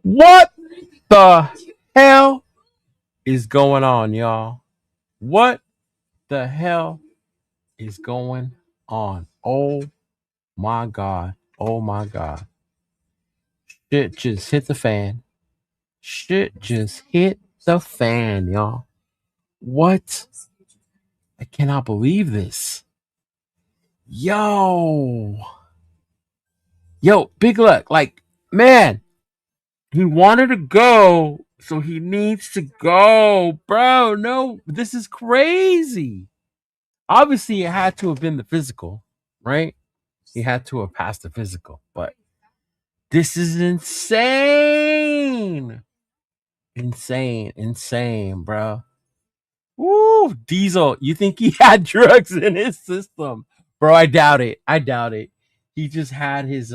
What the hell is going on, y'all? What the hell is going on? Oh my God. Oh my God. Shit just hit the fan. Shit just hit the fan, y'all. What? I cannot believe this. Yo. Yo, big luck. Like, man, he wanted to go, so he needs to go. Bro, no, this is crazy. Obviously, it had to have been the physical, right? He had to have passed the physical, but this is insane. Insane, insane, bro. Woo, Diesel, you think he had drugs in his system? Bro, I doubt it. I doubt it. He just had his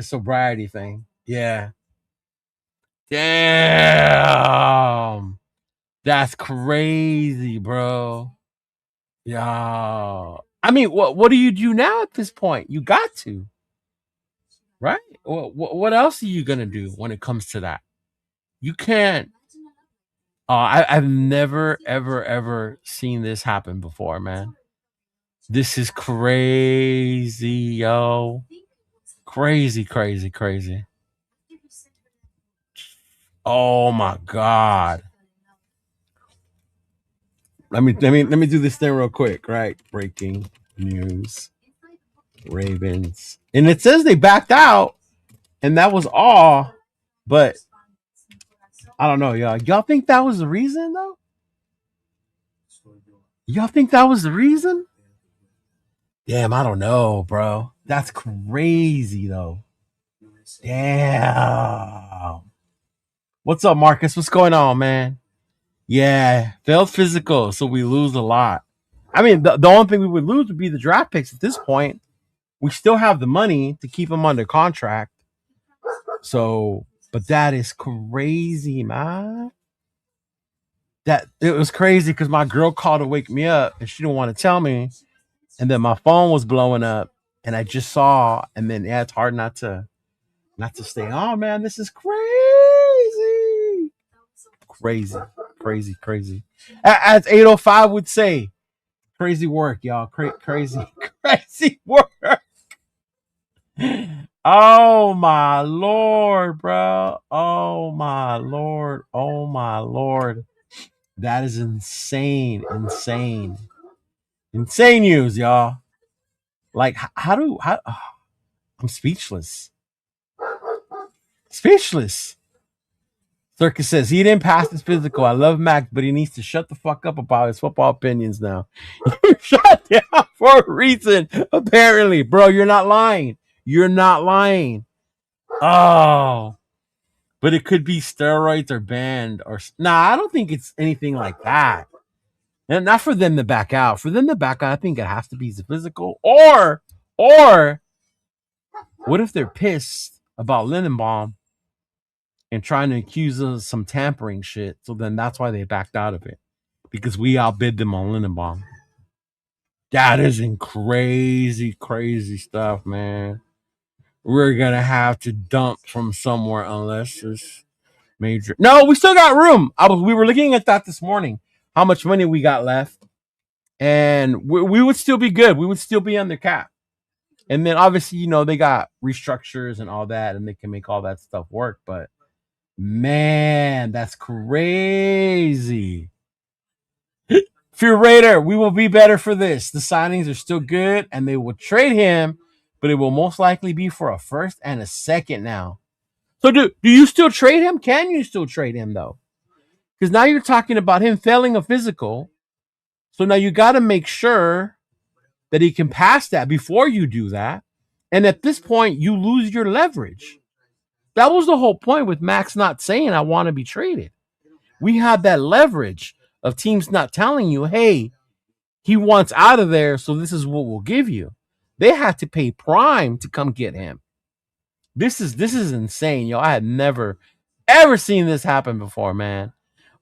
sobriety thing. Yeah. Damn. That's crazy, bro. Yeah. I mean, what do you do now at this point? You got to, right? What else are you gonna do when it comes to that? You can't. I've never ever seen this happen before, man. This is crazy, yo. Crazy, crazy, crazy. Oh my god. Let me do this thing real quick, right? Breaking news. Ravens. And it says they backed out, and that was all. But I don't know, y'all. Y'all think that was the reason though? Y'all think that was the reason? Damn, I don't know, bro. That's crazy though. Damn. What's up, Marcus? What's going on, man? Yeah, failed physical, so we lose a lot. I mean, the only thing we would lose would be the draft picks at this point. We still have the money to keep him under contract. So, but that is crazy, man. That it was crazy because my girl called to wake me up and she didn't want to tell me. And then my phone was blowing up and I just saw, and then yeah, it's hard not to stay on, man. This is crazy. Crazy, crazy, crazy. As 805 would say, crazy work, y'all. Crazy, crazy work. Oh my lord, bro. Oh my lord. Oh my lord. That is insane. Insane. Insane news, y'all. Like how I'm speechless. Speechless. Circus says he didn't pass his physical. I love Max, but he needs to shut the fuck up about his football opinions now. You shut down for a reason, apparently. Bro, you're not lying. You're not lying. Oh. But it could be steroids or banned or nah, I don't think it's anything like that. And not for them to back out. For them to back out, I think it has to be the physical. Or what if they're pissed about Lindenbaum and trying to accuse us of some tampering shit? So then that's why they backed out of it. Because we outbid them on Lindenbaum. That is in crazy, crazy stuff, man. We're gonna have to dump from somewhere unless it's major. No, we still got room. We were looking at that this morning. How much money we got left, and we would still be good. We would still be under cap. And then obviously, they got restructures and all that, and they can make all that stuff work. But man, that's crazy. Fear Raider, we will be better for this. The signings are still good, and they will trade him, but it will most likely be for a first and a second now. So do you still trade him? Can you still trade him though? Because now you're talking about him failing a physical. So now you got to make sure that he can pass that before you do that. And at this point, you lose your leverage. That was the whole point with Max not saying, I want to be traded. We had that leverage of teams not telling you, hey, he wants out of there, so this is what we'll give you. They had to pay prime to come get him. This is insane, yo. I had never ever seen this happen before, man.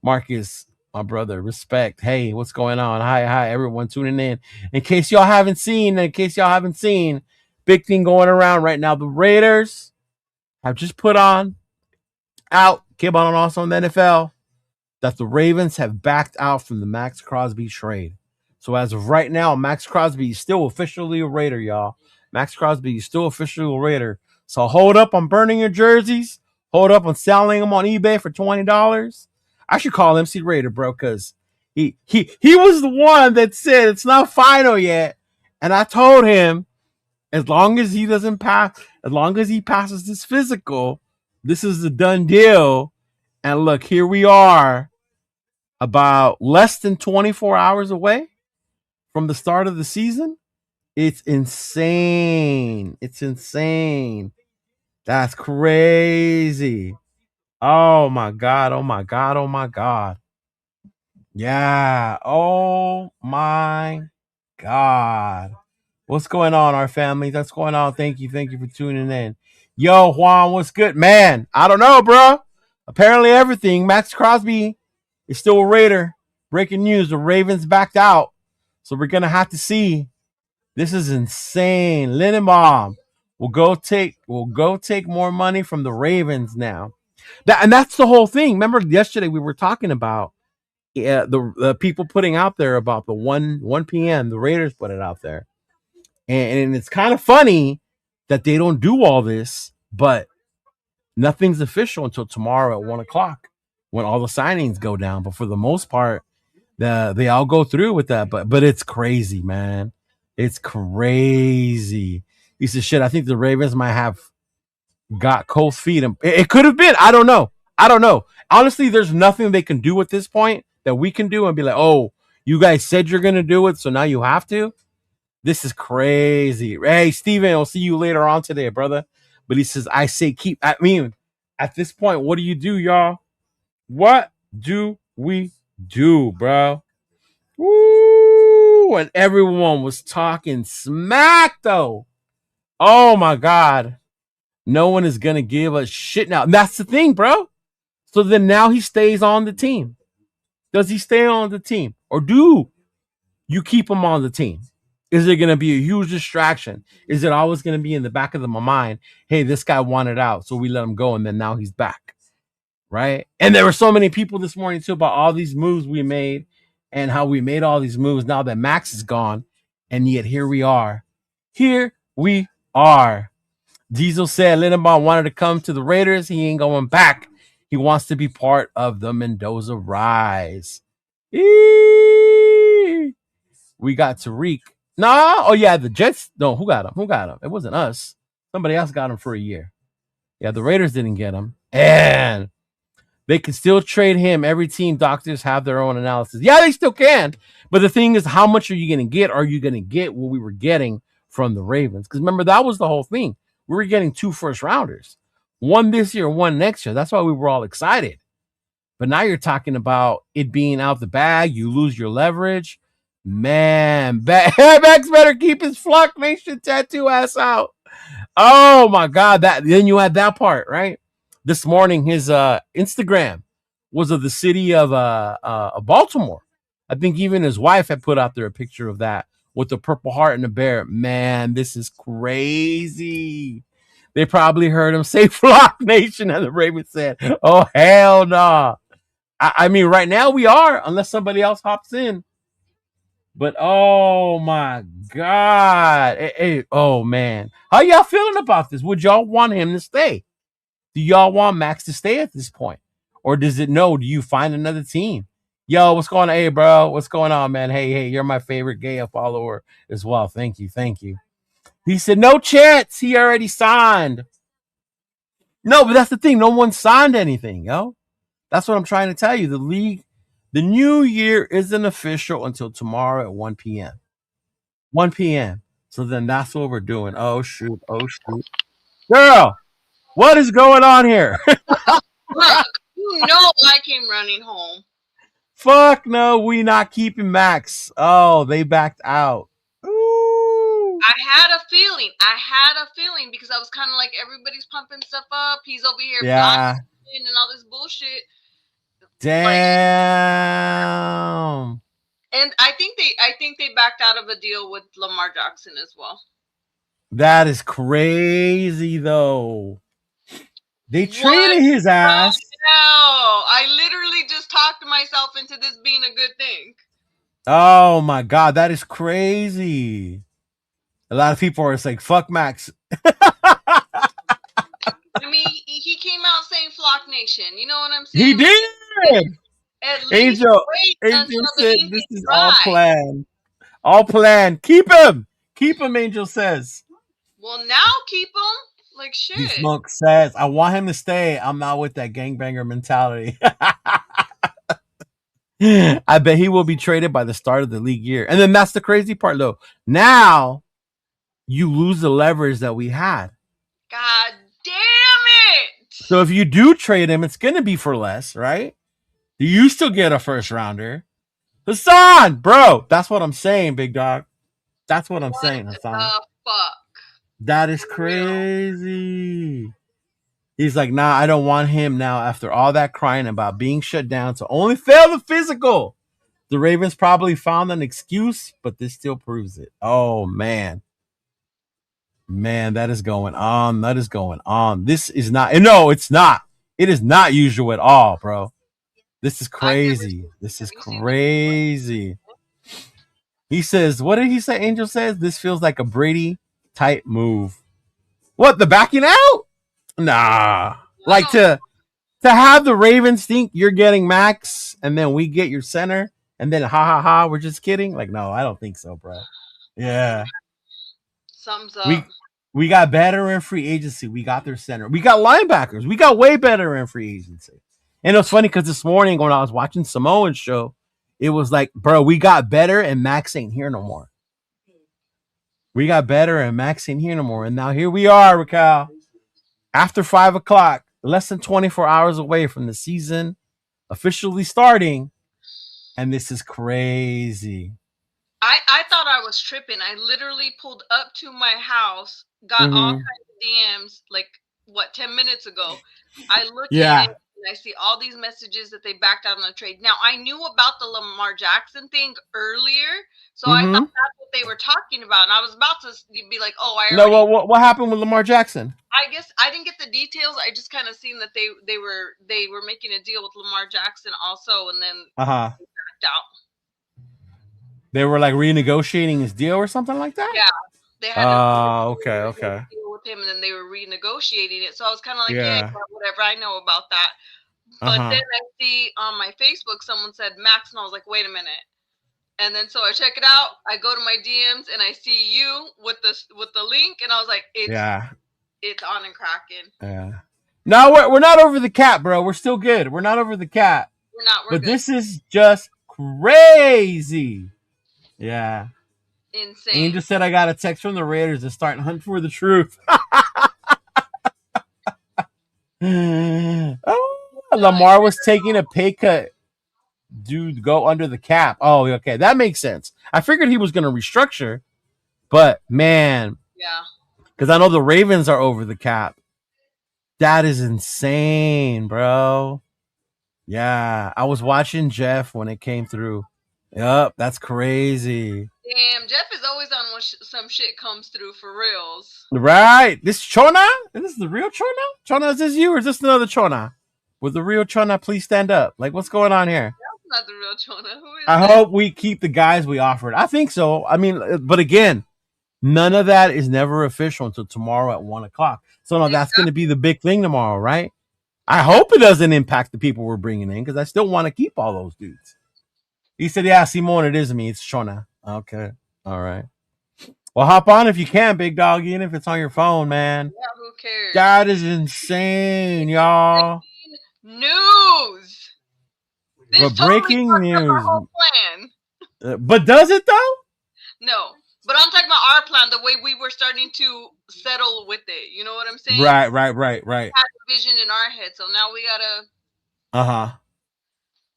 Marcus, my brother, respect. Hey, what's going on? Hi, everyone tuning in. In case y'all haven't seen, big thing going around right now. The Raiders have just put on out, came on also in the NFL, that the Ravens have backed out from the Max Crosby trade. So as of right now, Max Crosby is still officially a Raider, y'all. Max Crosby is still officially a Raider. So hold up on burning your jerseys. Hold up on selling them on eBay for $20. I should call MC Raider, bro, because he was the one that said it's not final yet. And I told him, as long as he doesn't pass, as long as he passes this physical, this is a done deal. And look, here we are, about less than 24 hours away from the start of the season. It's insane. It's insane. That's crazy. Oh my God. Oh my God. Oh my God. Yeah. Oh my God. What's going on, our family? That's going on. Thank you. Thank you for tuning in. Yo, Juan, what's good? Man, I don't know, bro. Apparently everything. Max Crosby is still a Raider. Breaking news, the Ravens backed out. So we're gonna have to see. This is insane. Lindenbaum will go take more money from the Ravens now. That's the whole thing. Remember yesterday we were talking about the people putting out there about the 1 p.m. The Raiders put it out there. And it's kind of funny that they don't do all this, but nothing's official until tomorrow at 1 o'clock when all the signings go down. But for the most part, they all go through with that. But it's crazy, man. It's crazy. He said, shit, I think the Ravens might have got cold feet. It could have been. I don't know. I don't know. Honestly, there's nothing they can do at this point that we can do and be like, oh, you guys said you're going to do it, so now you have to. This is crazy. Hey, Steven, I'll see you later on today, brother. But he says, I say keep. I mean, at this point, what do you do, y'all? What do we do, bro? Woo! And everyone was talking smack, though. Oh, my God. No one is going to give a shit now. And that's the thing, bro. So then now he stays on the team. Does he stay on the team? Or do you keep him on the team? Is it going to be a huge distraction? Is it always going to be in the back of my mind? Hey, this guy wanted out, so we let him go, and then now he's back, right? And there were so many people this morning too about all these moves we made and how we made all these moves now that Max is gone, and yet here we are. Here we are. Diesel said Lindenbaum wanted to come to the Raiders. He ain't going back. He wants to be part of the Mendoza rise. Eee! We got Tariq. Nah, oh yeah, the Jets. No, who got him? Who got him? It wasn't us. Somebody else got him for a year. Yeah, the Raiders didn't get him. And they can still trade him. Every team doctors have their own analysis. Yeah, they still can. But the thing is, how much are you going to get? Are you going to get what we were getting from the Ravens? Because remember, that was the whole thing. We were getting 2 first rounders, one this year, one next year. That's why we were all excited. But now you're talking about it being out the bag. You lose your leverage. Man, Max better keep his Flock Nation tattoo ass out. Oh my God! That then you had that part right. This morning, his Instagram was of the city of Baltimore. I think even his wife had put out there a picture of that with the purple heart and the bear. Man, this is crazy. They probably heard him say Flock Nation, and the Ravens said, "Oh hell no!" Nah. I mean, right now we are, unless somebody else hops in. But oh my God. Oh man. How y'all feeling about this? Would y'all want him to stay? Do y'all want Max to stay at this point? Or does it no? Do you find another team? Yo, what's going on? Hey, bro, what's going on, man? Hey, you're my favorite gay follower as well. Thank you. Thank you. He said, no chance. He already signed. No, but that's the thing. No one signed anything, yo. That's what I'm trying to tell you. The league, the new year isn't official until tomorrow at 1 p.m. 1 p.m. So then that's what we're doing. Oh shoot. Oh shoot. Girl, what is going on here? Look, you know I came running home. Fuck no, we not keeping Max. Oh, they backed out. Ooh. I had a feeling. Because I was kind of like, everybody's pumping stuff up. He's over here Yeah. and all this bullshit. Damn. And I think they backed out of a deal with Lamar Jackson as well. That is crazy though. They What? traded his ass. No, I literally just talked myself into this being a good thing. Oh my god, that is crazy. A lot of people are just like, fuck Max. I mean, he came out saying "Flock Nation." You know what I'm He saying? Like, did. at least Angel wait Angel until the said ink this is is all dry. planned. All planned. Keep him. Keep him, Angel says. Well, now keep him. Like D shit. Smoke says, I want him to stay. I'm not with that gangbanger mentality. I bet he will be traded by the start of the league year. And then that's the crazy part, though. Now you lose the leverage that we had. God damn it! So if you do trade him, it's going to be for less, right? You still get a first rounder. Hassan, bro, that's what I'm saying, big dog. That's what I'm What saying, Hassan. the fuck? That is For real. crazy. He's like, nah, I don't want him now after all that crying about being shut down to only fail the physical. The Ravens probably found an excuse, but this still proves it. Oh, man. Man, that is going on. That is going on. This is not, no, it's not. It is not usual at all, bro. This is I've never crazy. seen. This is Have you seen this before? crazy. He says, what did he say? Angel says, this feels like a Brady type move. What, the backing out? Nah. I Like don't. to have the Ravens think you're getting Max and then we get your center and then ha ha ha, we're just kidding. Like, no, I don't think so, bro. Yeah. Something's up. We got better in free agency. We got their center. We got linebackers. We got way better in free agency. And it was funny because this morning when I was watching Samoa's show, it was like, bro, we got better and Max ain't here no more. We got better and Max ain't here no more. And now here we are, Raquel. After 5 o'clock, less than 24 hours away from the season officially starting. And this is crazy. I thought I was tripping. I literally pulled up to my house, got all kinds of DMs, like what 10 minutes ago. I look in it and I see all these messages that they backed out on the trade. Now I knew about the Lamar Jackson thing earlier, so I thought that's what they were talking about, and I was about to be like, "Oh, I No, already." what happened with Lamar Jackson? I guess I didn't get the details. I just kind of seen that they were making a deal with Lamar Jackson also, and then they backed out. They were like renegotiating his deal or something like that? Yeah. They had okay. deal with him, and then they were renegotiating it. So I was kind of like, Yeah. whatever. I know about that. But then I see on my Facebook someone said MAXX, and I was like, wait a minute. And then so I check it out. I go to my DMs, and I see you with the link, and I was like, it's on and cracking. Yeah. No, we're not over the cap, bro. We're still good. We're not over the cap. We're not. But good. This is just crazy. Yeah. Insane. Angel said I got a text from the Raiders to start and hunt for the truth. Lamar was taking a pay cut. Dude, go under the cap. Oh, okay. That makes sense. I figured he was going to restructure, but man. Yeah. Because I know the Ravens are over the cap. That is insane, bro. Yeah. I was watching Jeff when it came through. Yup, that's crazy. Damn, Jeff is always on when some shit comes through for reals. Right. This Chona? Is this the real Chona? Chona, is this you or is this another Chona? With the real Chona, please stand up. Like, what's going on here? That's not the real Chona. Who is I hope we keep the guys we offered. I think so. I mean, but again, none of that is never official until tomorrow at 1 o'clock. So no, that's going to be the big thing tomorrow, right? I hope it doesn't impact the people we're bringing in because I still want to keep all those dudes. He said, yeah, Simone, it is me. It's Chona. Okay. All right. Well, hop on if you can, big dog, even if it's on your phone, man. Yeah, who cares? That is insane, y'all. News. This breaking news. Our whole plan. But does it though? No. But I'm talking about our plan, the way we were starting to settle with it. You know what I'm saying? Right. We had a vision in our head, so now we gotta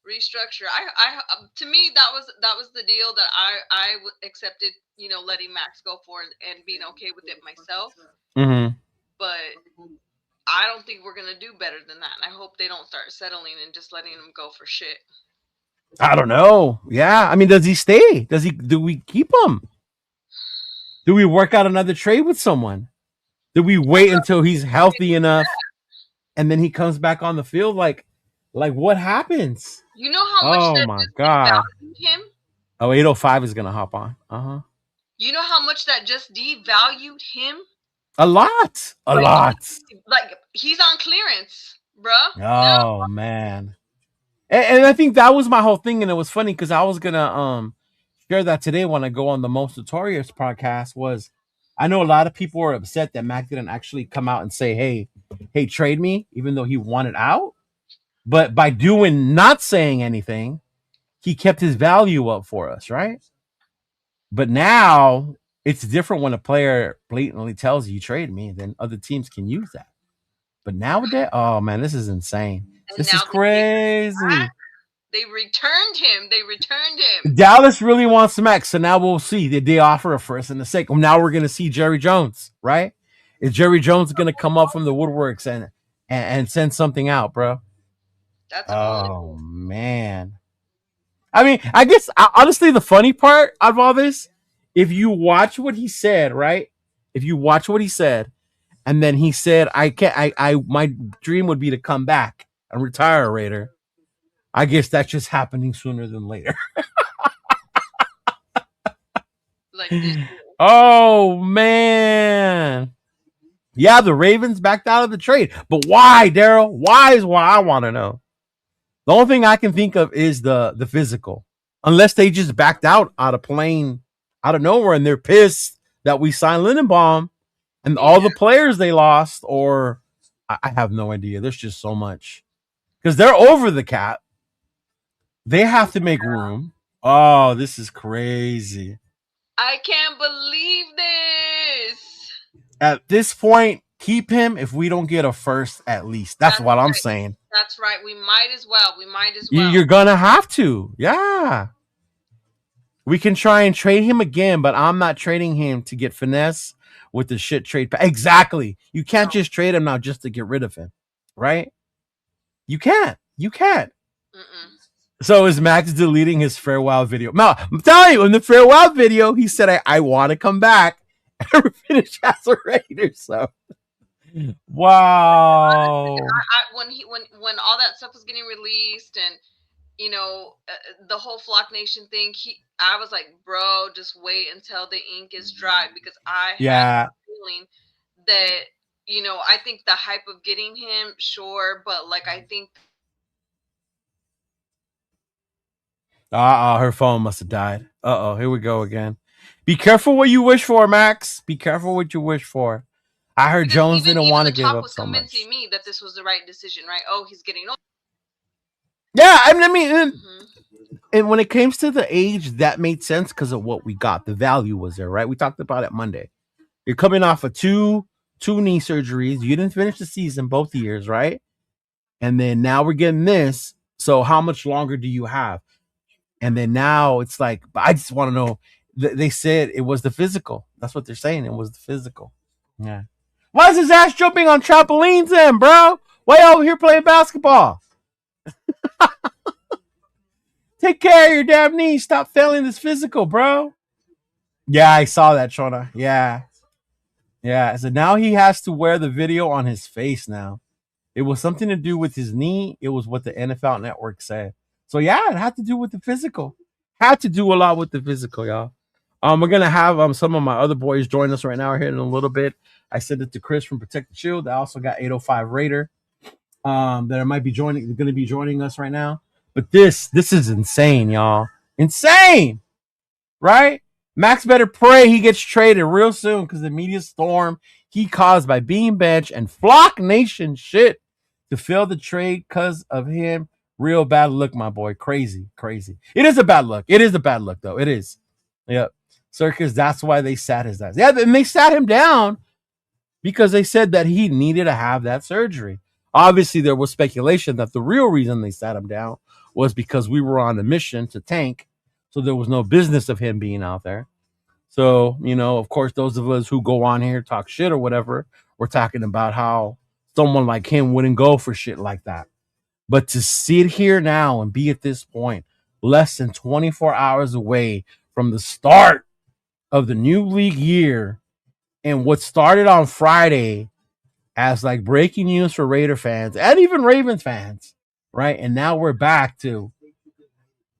restructure. I to me that was the deal that I accepted. You know, letting MAXX go for and being okay with it myself. But I don't think we're gonna do better than that. And I hope they don't start settling and just letting him go for shit. I don't know. Yeah, I mean, does he stay? Do we keep him? Do we work out another trade with someone? Do we wait until he's healthy enough? and then he comes back on the field. Like what happens? You know how much Oh that my just god! devalued him? Oh, 805 is gonna hop on. You know how much that just devalued him? A lot. Like he's on clearance, bruh. Oh man. And I think that was my whole thing, and it was funny because I was gonna share that today when I go on the Most Notorious podcast. Was I know a lot of people were upset that Mac didn't actually come out and say, hey, trade me, even though he wanted out. But by not saying anything, he kept his value up for us, right? But now it's different when a player blatantly tells you trade me, then other teams can use that. But nowadays, oh man, this is insane. And This now is crazy. They returned him. Dallas really wants Max, so now we'll see. Did they offer a first and a second? Now we're gonna see Jerry Jones, right? Is Jerry Jones gonna come up from the woodworks and send something out, bro? That's oh man. I mean, I guess honestly, the funny part of all this, if you watch what he said, right? If you watch what he said, and then he said, "I can't. My dream would be to come back and retire a Raider." I guess that's just happening sooner than later. like this. Oh man. Yeah, the Ravens backed out of the trade. But why, Daryl? Why is what I want to know. The only thing I can think of is the physical. Unless they just backed out of plain out of nowhere and they're pissed that we signed Lindenbaum and all the players they lost, or I have no idea. There's just so much. Because they're over the cap. They have to make room. Oh, this is crazy. I can't believe this. At this point, keep him if we don't get a first at least. That's what I'm saying. That's right. We might as well. You're going to have to. Yeah. We can try and trade him again, but I'm not trading him to get finesse with the shit trade. Exactly. You can't just trade him now just to get rid of him. Right? You can't. So is Max deleting his farewell video? No, I'm telling you, in the farewell video, he said, I want to come back and finish as a Raider. So, wow. When all that stuff was getting released and, you know, the whole Flock Nation thing, I was like, bro, just wait until the ink is dry, because I had a feeling that, you know, I think the hype of getting him, sure, but like I think her phone must have died. Here we go again. Be careful what you wish for, Max. Be careful what you wish for. I heard Jones didn't want to give up so much. Convincing me that this was the right decision, right? Oh, he's getting old. Yeah, I mean, and when it comes to the age, that made sense because of what we got. The value was there, right? We talked about it Monday. You're coming off of two knee surgeries. You didn't finish the season both years, right? And then now we're getting this. So how much longer do you have? And then now it's like, I just want to know. They said it was the physical. That's what they're saying. It was the physical. Yeah. Why is his ass jumping on trampolines then, bro? Why over here playing basketball? Take care of your damn knees. Stop failing this physical, bro. Yeah, I saw that, Shona. Yeah. So now he has to wear the video on his face now. It was something to do with his knee. It was what the NFL Network said. So yeah, it had to do with the physical. Had to do a lot with the physical, y'all. We're gonna have some of my other boys join us right now here in a little bit. I sent it to Chris from Protect the Shield. I also got 805 Raider. That might be joining. They're gonna be joining us right now. But this is insane, y'all. Insane, right? Max better pray he gets traded real soon because the media storm he caused by being benched and Flock Nation shit to fail the trade because of him. Real bad look, my boy. Crazy. It is a bad look. Though. It is. Yep. Circus, that's why they sat his ass. Yeah, and they sat him down because they said that he needed to have that surgery. Obviously, there was speculation that the real reason they sat him down was because we were on a mission to tank. So there was no business of him being out there. So, you know, of course, those of us who go on here, talk shit or whatever, we're talking about how someone like him wouldn't go for shit like that. But to sit here now and be at this point, less than 24 hours away from the start of the new league year, and what started on Friday as like breaking news for Raider fans and even Ravens fans, right? And now we're back to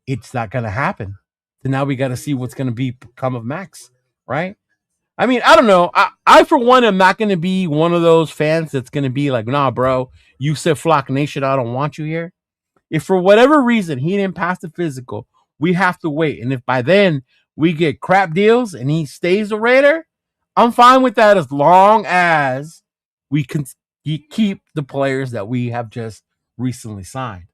it's not going to happen. So now we got to see what's going to become of MAXX, right? I mean, I don't know. I for one, am not going to be one of those fans that's going to be like, nah, bro, you said Flock Nation, I don't want you here. If for whatever reason he didn't pass the physical, we have to wait. And if by then we get crap deals and he stays a Raider, I'm fine with that as long as we can keep the players that we have just recently signed.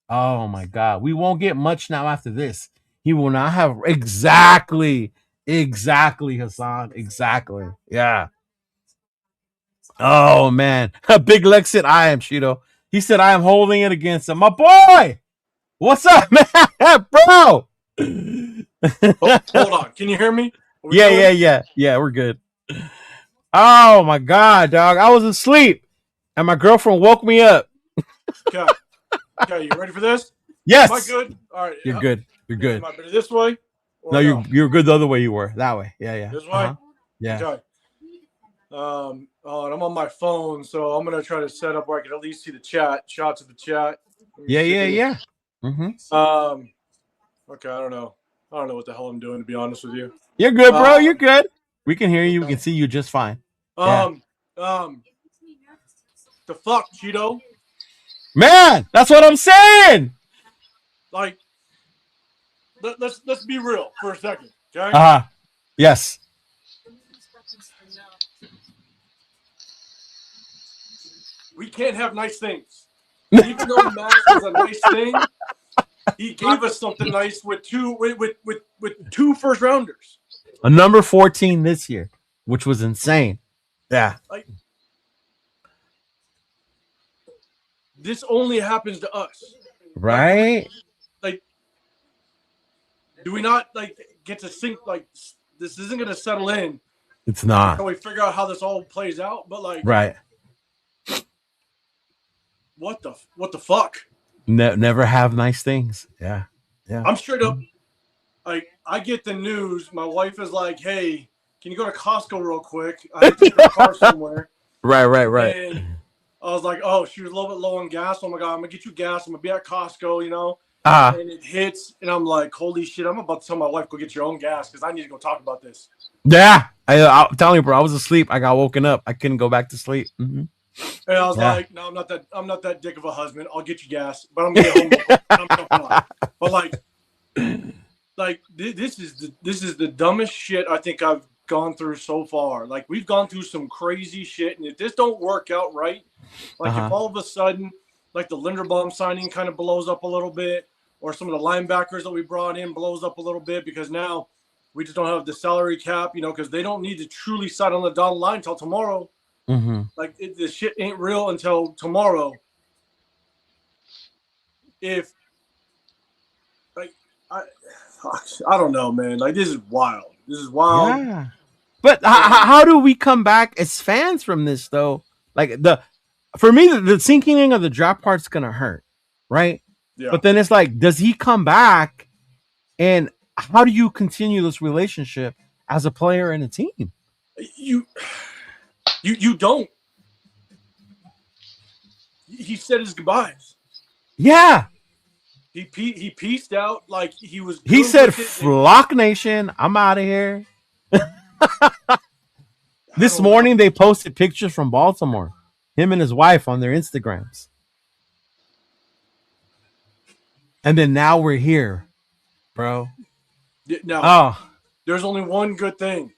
Oh my God. We won't get much now after this. He will not have exactly, Hassan. Exactly. Yeah. Oh man. Big Lex said, I am Cheeto. He said, I am holding it against him. My boy. What's up, man? Bro. Oh, hold on. Can you hear me? Yeah. We're good. Oh my God, dog. I was asleep and my girlfriend woke me up. Okay, you ready for this? Yes. Am I good? All right. You're good. You're good. Am I better this way? No, you're good the other way you were. That way. Yeah. This way? Yeah. Okay. And I'm on my phone, so I'm gonna try to set up where I can at least see the chat, shots of the chat. Yeah. Mm-hmm. Okay, I don't know what the hell I'm doing, to be honest with you. You're good, bro. You're good. We can hear you. We can see you just fine. The fuck, Cheeto? Man, that's what I'm saying. Like, let's be real for a second, okay? Yes. We can't have nice things. Even though MAXX was a nice thing, he gave us something nice with two first rounders. A number 14 this year, which was insane. Yeah. Like, this only happens to us. Right? Like, do we not get to think this isn't gonna settle in? It's not. Can we figure out how this all plays out? But right. What the fuck? Never have nice things. Yeah. I'm straight up. I get the news. My wife is like, "Hey, can you go to Costco real quick? I have to take the car somewhere." Right. And I was like, "Oh, she was a little bit low on gas. Oh my God, I'm gonna get you gas. I'm gonna be at Costco, you know." And it hits, and I'm like, "Holy shit!" I'm about to tell my wife, "Go get your own gas," because I need to go talk about this. Yeah, I'm telling you, bro. I was asleep. I got woken up. I couldn't go back to sleep. Mm-hmm. And I was like, "No, I'm not that dick of a husband. I'll get you gas, but I'm gonna get home." But this is the dumbest shit I think I've gone through so far. Like, we've gone through some crazy shit, and if this don't work out right, if all of a sudden, like, the Linderbaum signing kind of blows up a little bit, or some of the linebackers that we brought in blows up a little bit, because now we just don't have the salary cap, because they don't need to truly sign on the dotted line until tomorrow. Mm-hmm. Like, this shit ain't real until tomorrow. If I don't know, man. Like, this is wild. Yeah. But how do we come back as fans from this, though? Like, for me, the sinking in of the drop part's gonna hurt, right? Yeah. But then it's like, does he come back, and how do you continue this relationship as a player and a team? You don't. He said his goodbyes. Yeah. He pieced out like he was. He said, "Flock Nation, I'm out of here." This morning they posted pictures from Baltimore, him and his wife on their Instagrams, and then now we're here, bro. Now, there's only one good thing,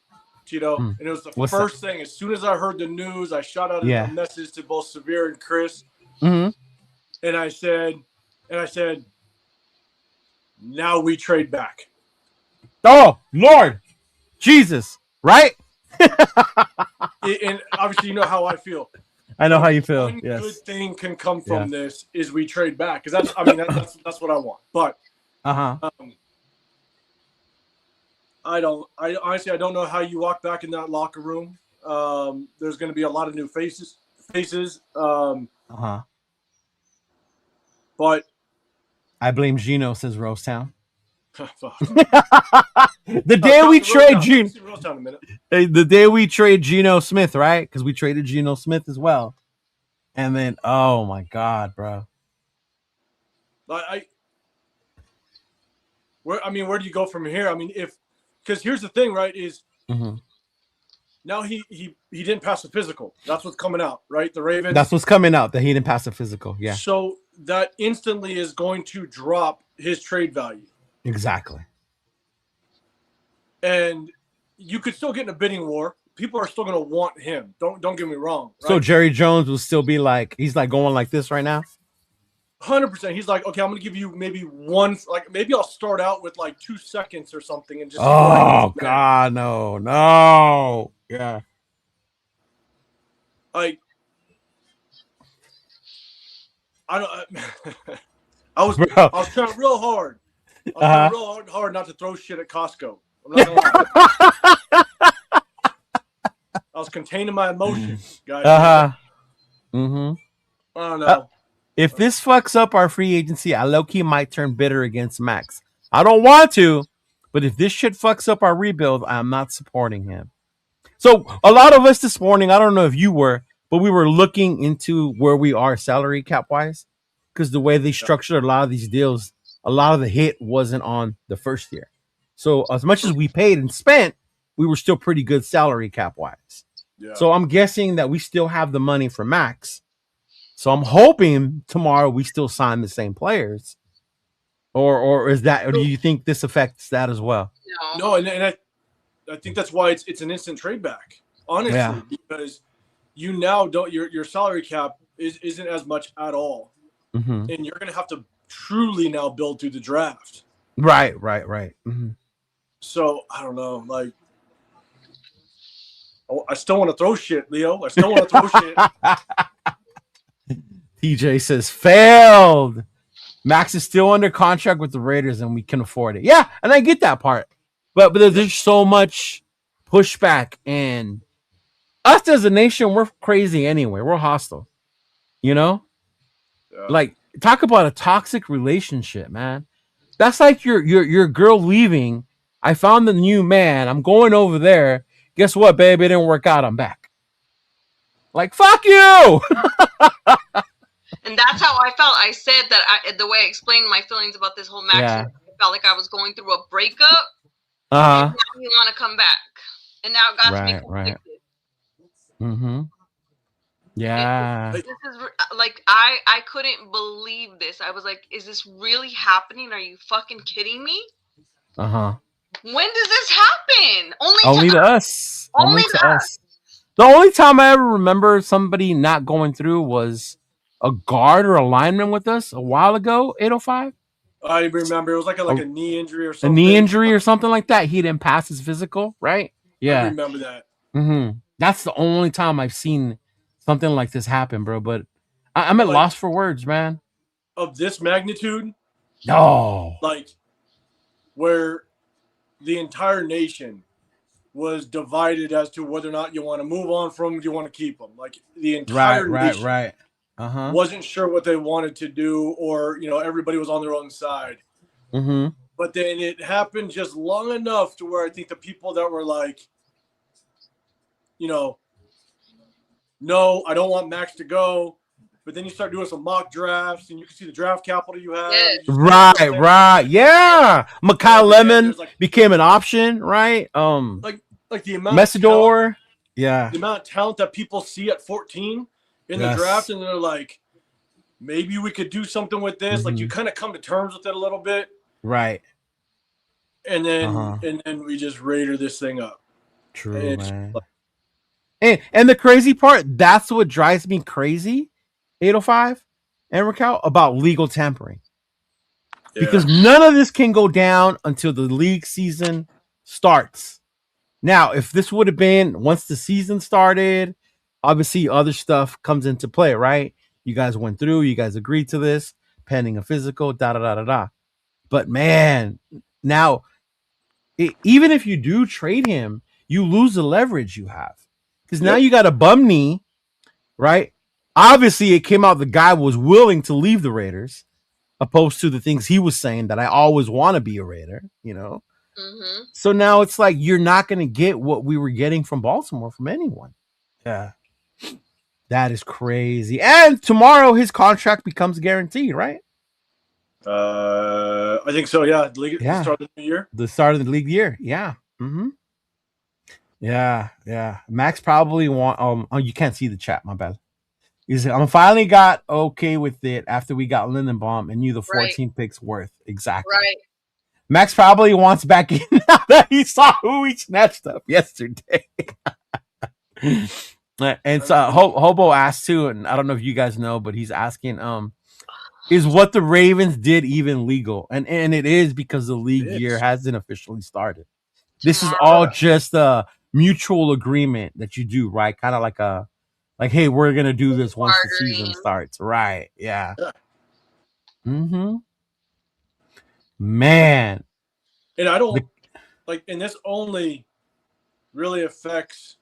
Cheeto, and it was the first thing. As soon as I heard the news, I shot out a message to both Severe and Chris, and I said, now we trade back. Oh, Lord Jesus, right? And obviously, you know how I feel. I know how you feel. One good thing can come from this is we trade back, because that's what I want. But I honestly don't know how you walk back in that locker room. There's going to be a lot of new faces. But I blame Gino, says Rosetown. The day we trade Geno, the day we trade Geno Smith, right? Because we traded Geno Smith as well, and then oh my god, bro. Where do you go from here? I mean, because here's the thing, right? Is now he didn't pass the physical. That's what's coming out, right? The Ravens. That's what's coming out, that he didn't pass the physical. Yeah. So that instantly is going to drop his trade value. Exactly. And you could still get in a bidding war. People are still going to want him. Don't get me wrong. Right? So Jerry Jones will still be like, he's like going like this right now. 100%. He's like, okay, I'm going to give you maybe one. Like maybe I'll start out with like 2 seconds or something and just. Oh God, no. Yeah. I was trying real hard. I was trying real hard not to throw shit at Costco. I'm not gonna lie. I was containing my emotions, guys. I don't know. If this fucks up our free agency, I low-key might turn bitter against MAXX. I don't want to, but if this shit fucks up our rebuild, I'm not supporting him. So a lot of us this morning, I don't know if you were, but we were looking into where we are salary cap wise, because the way they structured a lot of these deals, a lot of the hit wasn't on the first year. So as much as we paid and spent, we were still pretty good salary cap wise. Yeah. So I'm guessing that we still have the money for MAXX. So I'm hoping tomorrow we still sign the same players, or is that, or do you think this affects that as well? No, and I think that's why it's an instant trade back, honestly, because you now don't your salary cap isn't as much at all, and you're gonna have to truly now build through the draft. Right. Mm-hmm. So I don't know, like I still want to throw shit, Leo. I still want to throw shit. TJ says failed. MAXX is still under contract with the Raiders, and we can afford it. Yeah, and I get that part, but there's so much pushback, and us as a nation, we're crazy anyway. We're hostile, you know. Yeah. Like, talk about a toxic relationship, man. That's like your girl leaving. I found the new man. I'm going over there. Guess what, babe? It didn't work out. I'm back. Like, fuck you. And that's how I felt. I said that the way I explained my feelings about this whole MAXX, I felt like I was going through a breakup. And now you want to come back, and now it got to me conflicted. Mm-hmm. Yeah. This is like I couldn't believe this. I was like, "Is this really happening? Are you fucking kidding me?" When does this happen? Only to us. Only to us. The only time I ever remember somebody not going through was a guard or a lineman with us a while ago, 805. I remember it was like a knee injury or something. A knee injury or something like that. He didn't pass his physical, right? Yeah. I remember that. Mm-hmm. That's the only time I've seen something like this happen, bro. But I'm at loss for words, man. Of this magnitude? No. Like, where the entire nation was divided as to whether or not you want to move on from them, you want to keep them. Like, the entire nation wasn't sure what they wanted to do, or, everybody was on their own side. Mm-hmm. But then it happened just long enough to where I think the people that were like, no, I don't want MAXX to go. But then you start doing some mock drafts, and you can see the draft capital you have. Yeah. Right. Yeah. Mekhi Lemon became an option, right? Like the amount Messidor. Of talent, the amount of talent that people see at 14 in the draft, and they're like, maybe we could do something with this. Mm-hmm. Like, you kind of come to terms with it a little bit. Right. And then we just raider this thing up. True, man. And the crazy part, that's what drives me crazy, 805 and Raquel, about legal tampering. Yeah. Because none of this can go down until the league season starts. Now, if this would have been once the season started, obviously other stuff comes into play, right? You guys went through, you guys agreed to this, pending a physical, da-da-da-da-da. But, man, now, even if you do trade him, you lose the leverage you have. Because now you got a bum knee, right? Obviously, it came out the guy was willing to leave the Raiders. opposed to the things he was saying that I always want to be a Raider, you know. Mm-hmm. So now it's like you're not going to get what we were getting from Baltimore from anyone. Yeah. That is crazy. And tomorrow his contract becomes guaranteed, right? I think so. Yeah. The start of the new year. The start of the league year. Yeah. Mm-hmm. Yeah. Yeah. Max probably want. Oh, you can't see the chat. My bad. He said, I finally got okay with it after we got Lindenbaum and knew the 14 picks worth. Exactly. Right. Max probably wants back in now that he saw who he snatched up yesterday. And so Hobo asked too, and I don't know if you guys know, but he's asking, is what the Ravens did even legal? And it is, because the league year hasn't officially started. This is all just a mutual agreement that you do, right? Kind of like, hey, we're gonna do this once the season starts, right? Yeah. Mm-hmm. Man. And I don't and this only really affects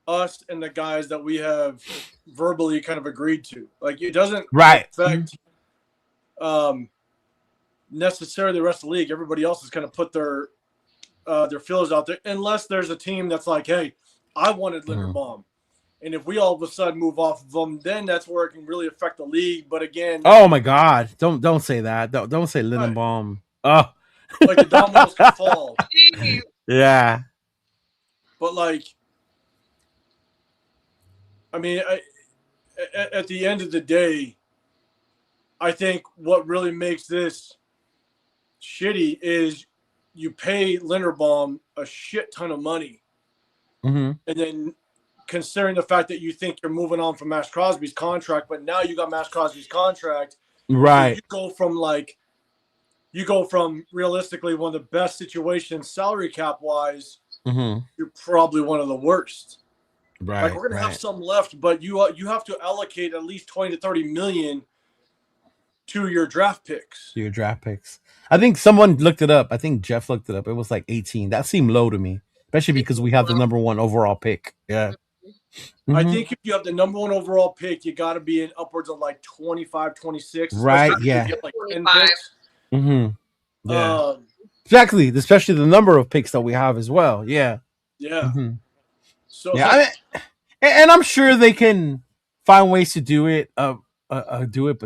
us and the guys that we have verbally kind of agreed to. Like, it doesn't affect necessarily the rest of the league. Everybody else has kind of put their feelers out there, unless there's a team that's like, hey, I wanted Linderbaum. And if we all of a sudden move off of them, then that's where it can really affect the league. But again, oh my God, don't say that. Don't say Lindenbaum. Right. Oh, like the dominoes can fall. Yeah. But like, I mean, at the end of the day, I think what really makes this shitty is you pay Linderbaum a shit ton of money, and then considering the fact that you think you're moving on from Max Crosby's contract, but now you got Max Crosby's contract, right? So you go from realistically one of the best situations salary cap wise, you're probably one of the worst. Right. Like, we're gonna have some left, but you have to allocate at least 20 to 30 million to your draft picks. I think someone looked it up. I think Jeff looked it up. It was like 18. That seemed low to me, especially because we have the number 1 overall pick. Yeah. I think if you have the number 1 overall pick, you got to be in upwards of like 25, 26. Right. Yeah. If you get like 10 picks. Yeah. Exactly. Especially the number of picks that we have as well. Yeah. Yeah. So yeah, I mean, and I'm sure they can find ways to do it. But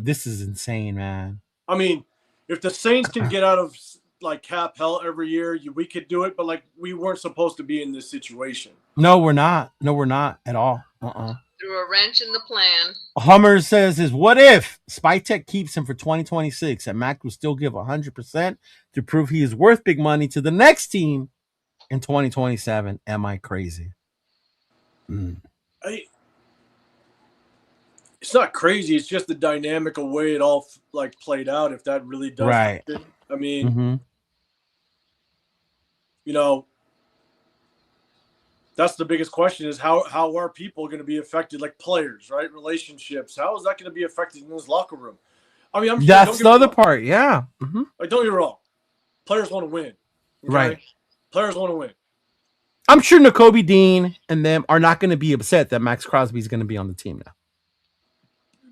this is insane, man. I mean, if the Saints can get out of like cap hell every year, we could do it. But like, we weren't supposed to be in this situation. No, we're not. At all. Threw a wrench in the plan. Hummer says, "Is what if Spytech keeps him for 2026 and Mac will still give 100% to prove he is worth big money to the next team in 2027? Am I crazy?" It's not crazy. It's just the dynamic of way it all like played out. If that really does happen. I mean, you know, that's the biggest question: is how are people going to be affected? Like players, right? Relationships. How is that going to be affected in this locker room? I mean, that's the other part. Yeah. Like, don't get me wrong. Players want to win. Okay? Right. Players want to win. I'm sure Nakobe Dean and them are not going to be upset that Max Crosby is going to be on the team now.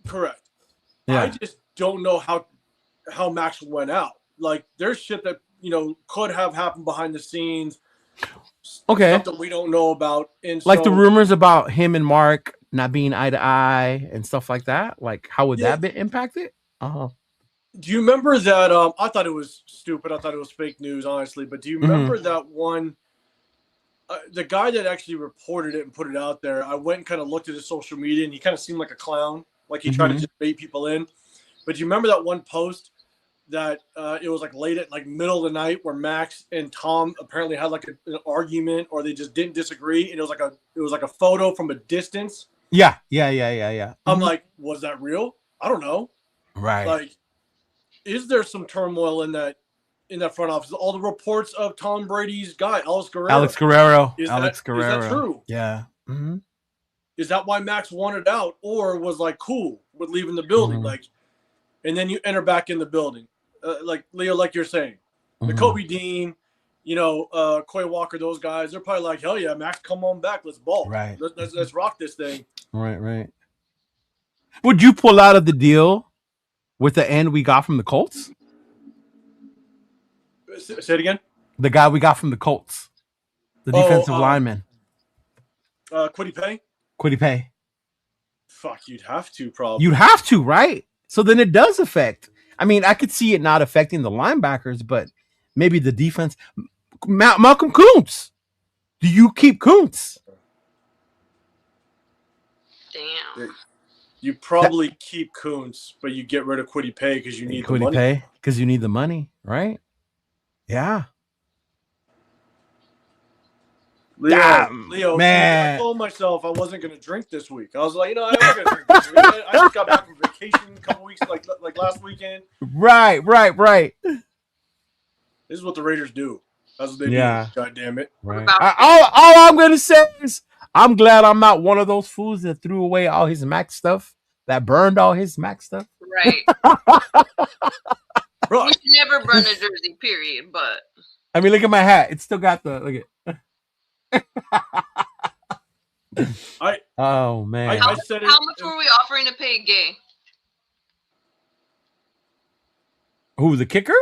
Correct. Yeah. I just don't know how Max went out. Like, there's shit that, you know, could have happened behind the scenes. Okay. Stuff that we don't know about. And like the rumors about him and Mark not being eye to eye and stuff like that. Like, how would that be impacted? Do you remember that? I thought it was stupid. I thought it was fake news, honestly. But do you remember that one? The guy that actually reported it and put it out there, I went and kind of looked at his social media, and he kind of seemed like a clown. Like, he tried to just bait people in. But do you remember that one post that it was like late at like middle of the night where Max and Tom apparently had like an argument, or they just didn't disagree, and it was like a photo from a distance. Yeah. I'm like, was that real? I don't know. Right. Like, is there some turmoil in that front office? All the reports of Tom Brady's guy, Alex Guerrero. Is that true? Yeah. Is that why Max wanted out, or was like cool with leaving the building? Like, and then you enter back in the building, like Leo, like you're saying, the Kobe Dean, you know, Quay Walker, those guys, they're probably like, hell yeah, Max, come on back, let's ball, right? Let's rock this thing, right. Would you pull out of the deal with the end we got from the Colts? Say it again. The guy we got from the Colts, the defensive lineman. Kwity Paye. Kwity Paye. Fuck, you'd have to probably. You'd have to, right? So then it does affect. I mean, I could see it not affecting the linebackers, but maybe the defense. Malcolm Kuntz. Do you keep Kuntz? Damn. You probably keep Kuntz, but you get rid of Kwity Paye because you need the money. Kwity Paye because you need the money, right? Yeah. Leo, man. I told myself I wasn't going to drink this week. I was like, I'm not going to drink this week. I just got back from vacation a couple weeks, like last weekend. Right. This is what the Raiders do. That's what they do. God damn it. Right. All I'm going to say is I'm glad I'm not one of those fools that threw away all his MAXX stuff, that burned all his MAXX stuff. Right. Bro, you should never burn a jersey, period. But I mean, look at my hat. It's still got the look at. Oh man! How much were we offering to pay Gay? Who, the kicker?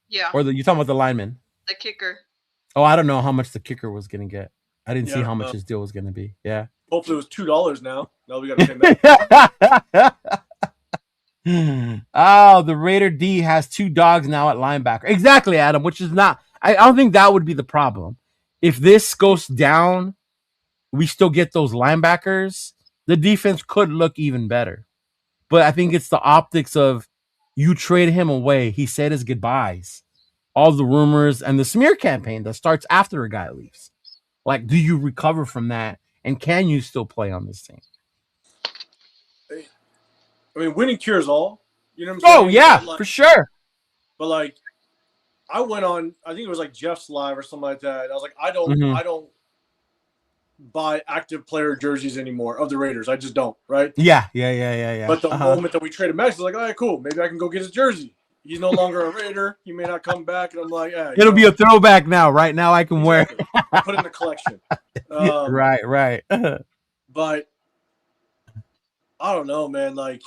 Yeah. Or you talking about the lineman? The kicker. Oh, I don't know how much the kicker was gonna get. I didn't see how much his deal was gonna be. Yeah. Hopefully, it was $2 now. Now we got to pay back. Oh, the Raider D has 2 dogs now at linebacker. Exactly, Adam. Which is not. I don't think that would be the problem. If this goes down, we still get those linebackers. The defense could look even better. But I think it's the optics of you trade him away. He said his goodbyes. All the rumors and the smear campaign that starts after a guy leaves. Like, do you recover from that? And can you still play on this team? I mean, winning cures all. You know what I'm saying? Oh, yeah, for sure. But, like, I went on, I think it was like Jeff's Live or something like that. I was like, I don't buy active player jerseys anymore of the Raiders. I just don't, right? Yeah. But the moment that we traded MAXX, I was like, all right, cool. Maybe I can go get his jersey. He's no longer a Raider. He may not come back. And I'm like, it'll be a throwback now. Right now I can wear it. Put it in the collection. Right. But I don't know, man. Like,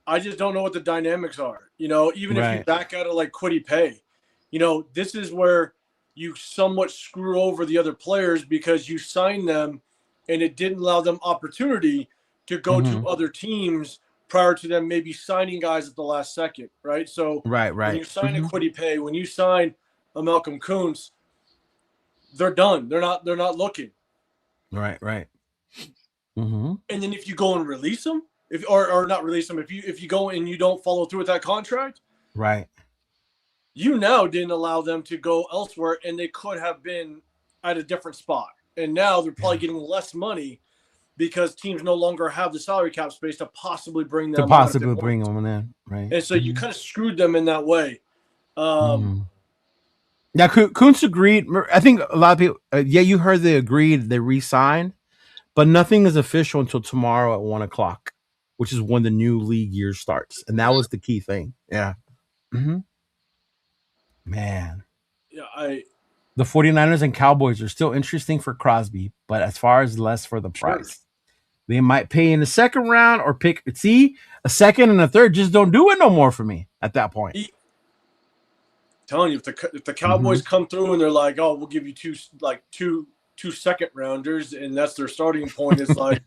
I just don't know what the dynamics are. You know, even if you back out of like Kwity Paye, you know, this is where you somewhat screw over the other players because you signed them and it didn't allow them opportunity to go to other teams prior to them maybe signing guys at the last second, right? So when you sign a Kwity Paye, when you sign a Malcolm Kuntz, they're done. They're not looking. Right. And then if you go and release them, or not release them, if you go and you don't follow through with that contract, right, you now didn't allow them to go elsewhere, and they could have been at a different spot. And now they're probably getting less money because teams no longer have the salary cap space to possibly bring them in, right? And so you kind of screwed them in that way. Now, Kuntz agreed. I think a lot of people, you heard they agreed, they re-signed, but nothing is official until tomorrow at 1:00, which is when the new league year starts. And that was the key thing. Yeah. Man. Yeah, the 49ers and Cowboys are still interesting for Crosby, but as far as less for the price. They might pay in the second round or pick. See, a second and a third just don't do it no more for me at that point. Telling you, if the Cowboys come through and they're like, oh, we'll give you two second rounders, and that's their starting point, it's like.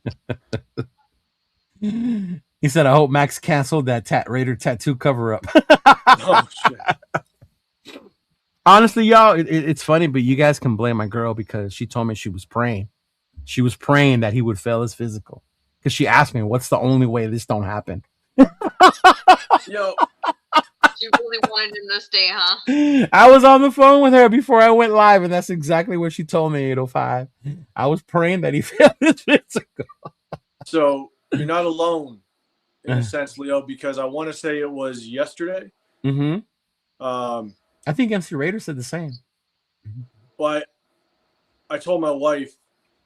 He said, I hope MAXX canceled that Raider tattoo cover up. Oh, shit. Honestly, y'all, it's funny, but you guys can blame my girl because she told me she was praying. She was praying that he would fail his physical. Because she asked me, what's the only way this don't happen? Yo. She really wanted him to stay, huh? I was on the phone with her before I went live, and that's exactly what she told me, 8:05. I was praying that he failed his physical. So you're not alone in a sense, Leo, because I want to say it was yesterday. I think MC Raider said the same. Well, I told my wife,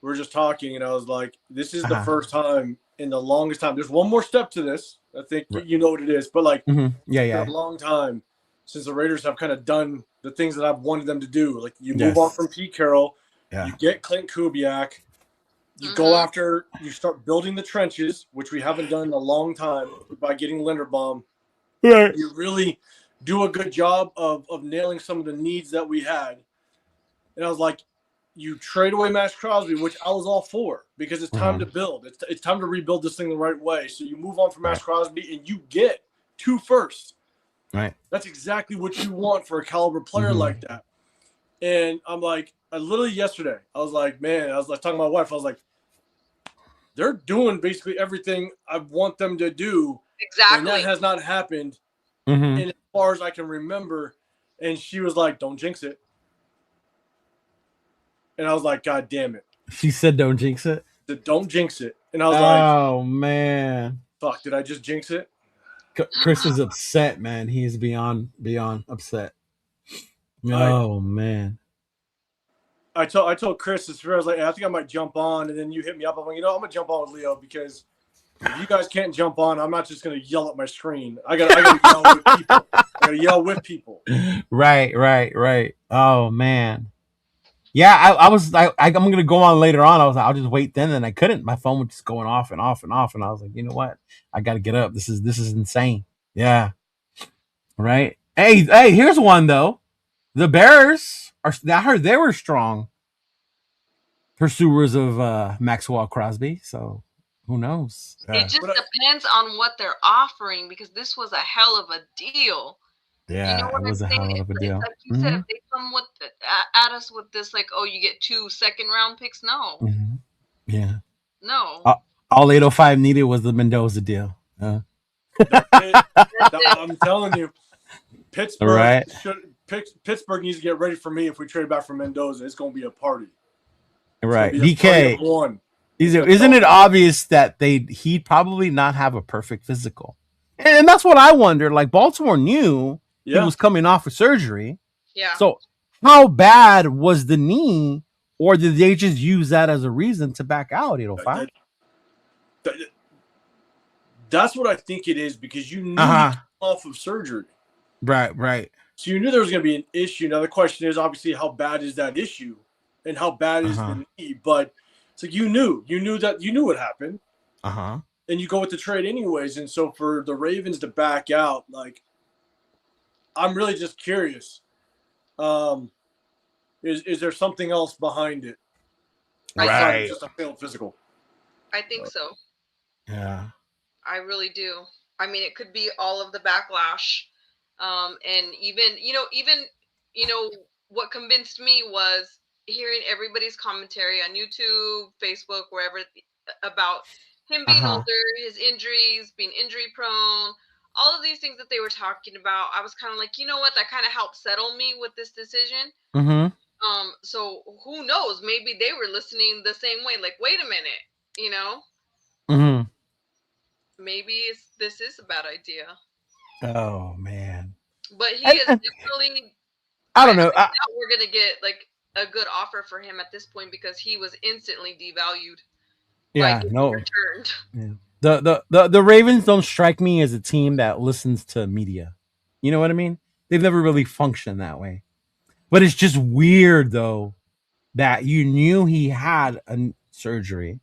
we were just talking, and I was like, this is the first time in the longest time. There's one more step to this. I think you know what it is. But, like, a long time since the Raiders have kind of done the things that I've wanted them to do. Like, you move on from Pete Carroll. You get Clint Kubiak. You go after, you start building the trenches, which we haven't done in a long time by getting Linderbaum. Right. You really do a good job of nailing some of the needs that we had. And I was like, you trade away Max Crosby, which I was all for, because it's time to build. It's time to rebuild this thing the right way. So you move on from Max Crosby and you get 2 firsts. Right. That's exactly what you want for a caliber player like that. And I'm like, literally yesterday, I was like, man, I was like talking to my wife. I was like, they're doing basically everything I want them to do. Exactly. And that has not happened in as far as I can remember. And she was like, don't jinx it. And I was like, God damn it. She said, don't jinx it? Don't jinx it. And I was like, oh, man. Fuck, did I just jinx it? Chris is upset, man. He is beyond upset. Oh, man. I told Chris this. I was like, I think I might jump on, and then you hit me up. I'm like, I'm gonna jump on with Leo because if you guys can't jump on, I'm not just gonna yell at my screen. I gotta yell with people. I gotta yell with people. Right. Oh man. Yeah, I'm gonna go on later on. I was like, I'll just wait then, and I couldn't. My phone was just going off and off and off, and I was like, you know what? I gotta get up. This is insane. Yeah. Right. Hey, here's one though. The Bears I heard they were strong pursuers of Maxwell Crosby. So who knows? It just depends on what they're offering, because this was a hell of a deal. Yeah, you know what it was a hell of a deal. Like you said, if they come at us with this, like, oh, you get 2 second-round picks, no. Yeah. No. All 805 needed was the Mendoza deal. I'm telling you, Pittsburgh Pittsburgh needs to get ready for me if we trade back for Mendoza. It's going to be a party. Right. DK. Isn't it obvious that he'd probably not have a perfect physical? And that's what I wonder. Like, Baltimore knew he was coming off of surgery. Yeah. So how bad was the knee, or did they just use that as a reason to back out 805? That's what I think it is, because you knew he came off of surgery. Right. So you knew there was going to be an issue. Now the question is obviously how bad is that issue, and how bad is the knee? But it's like you knew what happened. And you go with the trade anyways. And so for the Ravens to back out, like, I'm really just curious. Is there something else behind it? Right. Just a failed physical. I think so. Yeah. I really do. I mean, it could be all of the backlash. And even what convinced me was hearing everybody's commentary on YouTube, Facebook, wherever, about him being older, his injuries, being injury prone, all of these things that they were talking about. I was kind of like, you know what, that kind of helped settle me with this decision. So who knows? Maybe they were listening the same way. Like, wait a minute, maybe this is a bad idea. Oh man. But he is definitely. I don't know. We're gonna get like a good offer for him at this point, because he was instantly devalued. Yeah, returned. Yeah. The Ravens don't strike me as a team that listens to media. You know what I mean? They've never really functioned that way. But it's just weird though that you knew he had a surgery,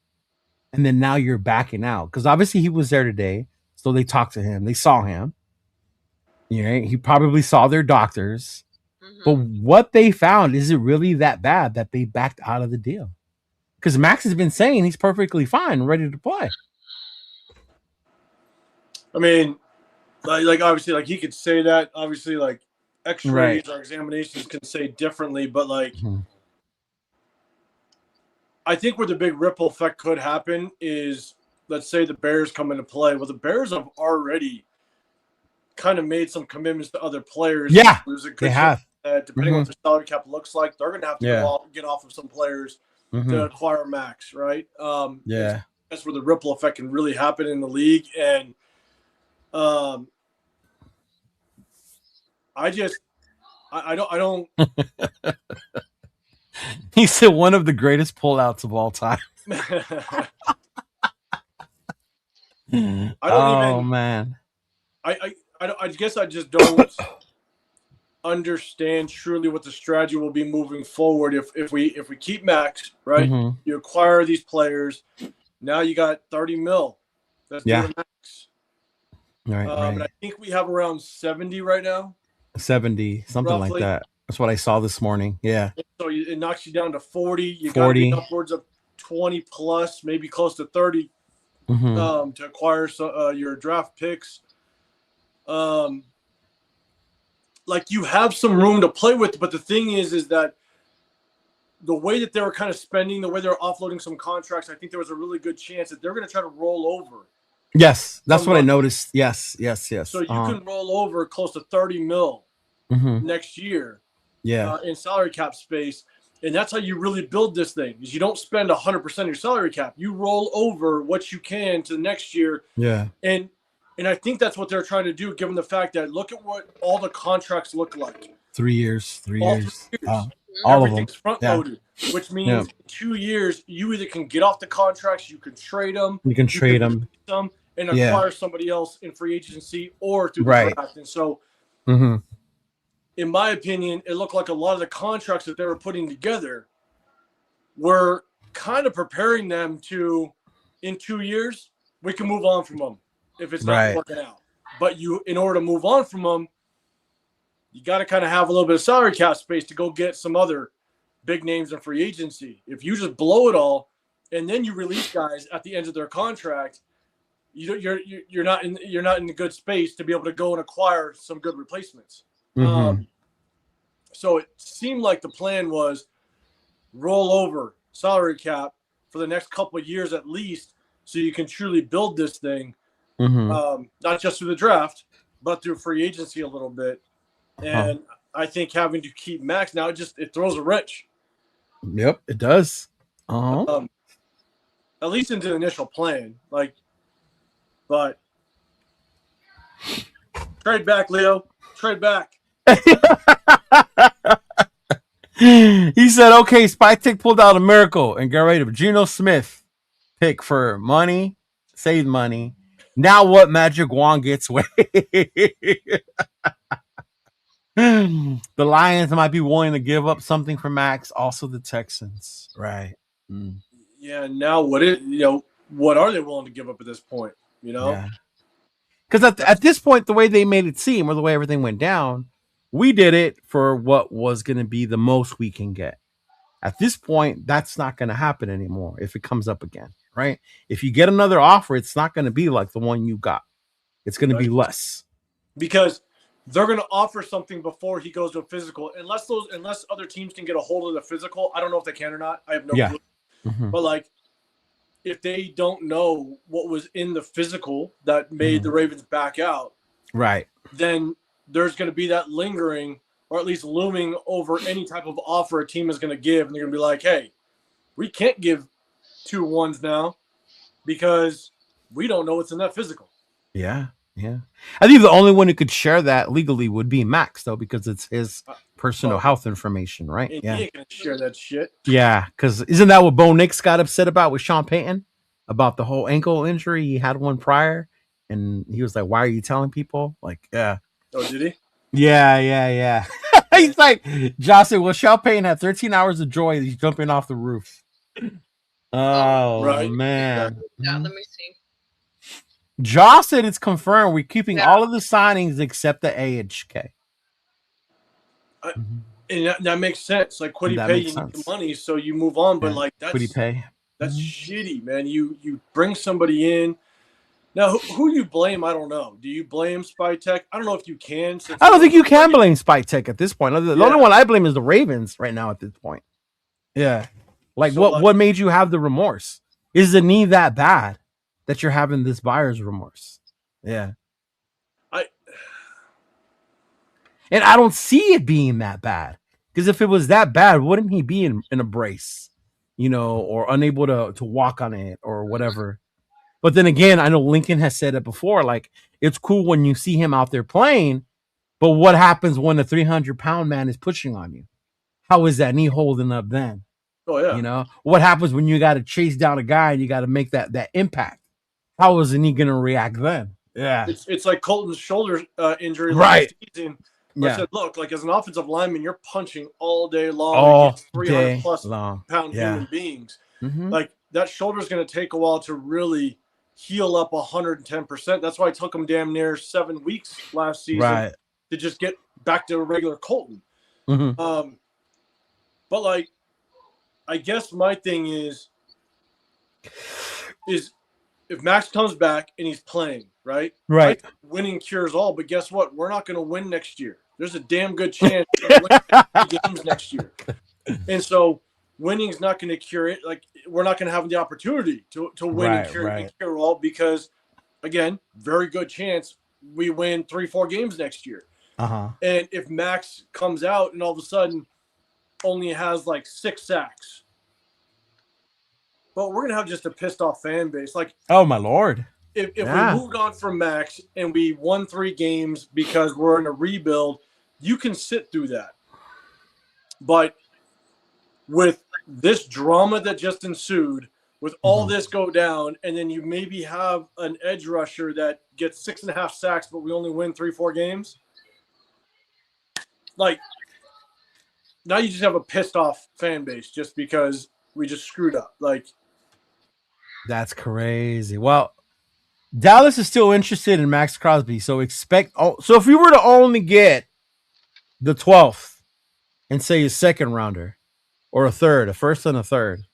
and then now you're backing out, because obviously he was there today, so they talked to him, they saw him. Yeah, he probably saw their doctors. But what they found, is it really that bad that they backed out of the deal? Because Max has been saying he's perfectly fine, ready to play. I mean, like obviously, like he could say that. Obviously, like X-rays or examinations can say differently. But like, I think where the big ripple effect could happen is, let's say the Bears come into play. Well, the Bears have already kind of made some commitments to other players. Yeah, they have. Depending on what their salary cap looks like, they're going to have to get off of some players to acquire Max, right? That's where the ripple effect can really happen in the league. And I don't. He said one of the greatest pullouts of all time. Man. I guess I just don't understand truly what the strategy will be moving forward. If we keep MAXX, right, you acquire these players. Now you got 30 mil. That's due to MAXX. Right, And I think we have around 70 right now. 70, something roughly. Like that. That's what I saw this morning. Yeah. So it knocks you down to 40. You got to be upwards of 20 plus, maybe close to 30 to acquire your draft picks. Like you have some room to play with, but the thing is that the way that they were kind of spending, the way they're offloading some contracts, I think there was a really good chance that they're going to try to roll over. Yes, that's what I noticed. Yes. So you can roll over close to 30 mil next year. Yeah. In salary cap space. And that's how you really build this thing, is you don't spend 100% of your salary cap. You roll over what you can to next year. Yeah. And I think that's what they're trying to do, given the fact that look at what all the contracts look like. 3 years. All everything's front loaded, which means 2 years you either can get off the contracts, you can trade them, and acquire somebody else in free agency or through the draft. And so, in my opinion, it looked like a lot of the contracts that they were putting together were kind of preparing them to, in 2 years, we can move on from them if it's not working out. But in order to move on from them, you got to kind of have a little bit of salary cap space to go get some other big names in free agency. If you just blow it all and then you release guys at the end of their contract, you're not in the good space to be able to go and acquire some good replacements. So it seemed like the plan was roll over salary cap for the next couple of years at least, so you can truly build this thing, not just through the draft, but through free agency a little bit. And I think having to keep MAXX now, it throws a wrench. Yep, it does. At least into the initial plan. But trade back, Leo. Trade back. He said, okay, Spytek pulled out a miracle and got rid of Geno Smith pick for money, saved money. Now what Magic Wand gets away? The Lions might be willing to give up something for MAXX. Also the Texans. Right. Yeah, now what are they willing to give up at this point? Because at this point, the way they made it seem, or the way everything went down, we did it for what was going to be the most we can get. At this point, that's not going to happen anymore if it comes up again, right? If you get another offer, it's not going to be like the one you got. It's going to be less. Because they're going to offer something before he goes to a physical. Unless other teams can get a hold of the physical. I don't know if they can or not. I have no clue. But if they don't know what was in the physical that made the Ravens back out, right, then there's going to be that lingering, or at least looming over any type of offer a team is going to give. And they're going to be like, hey, we can't give 2 1s now because we don't know what's in that physical. Yeah. I think the only one who could share that legally would be MAXX, though, because it's his personal health information, right? He ain't going to share that shit. Yeah, because isn't that what Bo Nix got upset about with Sean Payton? About the whole ankle injury? He had one prior, and he was like, why are you telling people? Oh, did he? Yeah. He's like, Josh said, well, Sean Payton had 13 hours of joy. He's jumping off the roof. Oh, right. Man. Yeah, let me see. Josh said it's confirmed. We're keeping all of the signings except the AHK. And that makes sense. Quiddy Pay, you need the money, so you move on. But that's Quiddy Pay. That's shitty, man. You bring somebody in. Now, who you blame? I don't know. Do you blame Spytek? I don't know if you can. I don't think you can blame Spytek at this point. The only one I blame is the Ravens right now at this point. Yeah. What made you have the remorse? Is the knee that bad that you're having this buyer's remorse? Yeah. And I don't see it being that bad. Because if it was that bad, wouldn't he be in a brace? Or unable to walk on it or whatever. But then again, I know Lincoln has said it before, it's cool when you see him out there playing, but what happens when a 300-pound man is pushing on you? How is that knee holding up then? Oh, yeah. What happens when you got to chase down a guy and you got to make that impact? How is the knee going to react then? Yeah. It's like Colton's shoulder injury last season. I said, look, like as an offensive lineman, you're punching all day long all against 300 plus long. pound human beings. Like that shoulder's going to take a while to really heal up 110%. That's why it took him damn near 7 weeks last season to just get back to regular Colton. But like, I guess my thing is if Max comes back and he's playing, right? Winning cures all, but guess what? We're not going to win next year. There's a damn good chance we're winning games next year. And so winning is not going to cure it. Like, we're not going to have the opportunity to win and cure all because, again, very good chance we win 3-4 games next year. And if Max comes out and all of a sudden only has like 6 sacks, but we're going to have just a pissed off fan base. Like, oh my Lord. If we moved on from Max and we won 3 games because we're in a rebuild, you can sit through that. But with this drama that just ensued, with all this go down, and then you maybe have an edge rusher that gets 6.5 sacks, but we only win 3-4 games. Like, now you just have a pissed off fan base just because we just screwed up. Like, that's crazy. Well, Dallas is still interested in Max Crosby, so so if we were to only get the 12th and say a second rounder or a first and a third,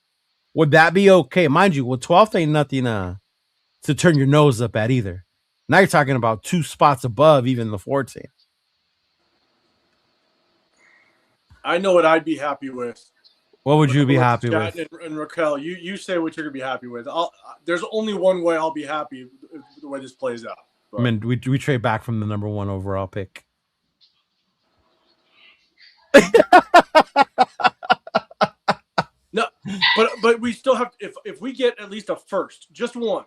would that be okay? Mind you, 12th ain't nothing to turn your nose up at either. Now you're talking about 2 spots above even the 14th. I know what I'd be happy with. What would you be happy with? And Raquel, you say what you're gonna be happy with. There's only one way I'll be happy with the way this plays out. But. I mean, we trade back from the number 1 overall pick. No, but we still have if we get at least a first, just one.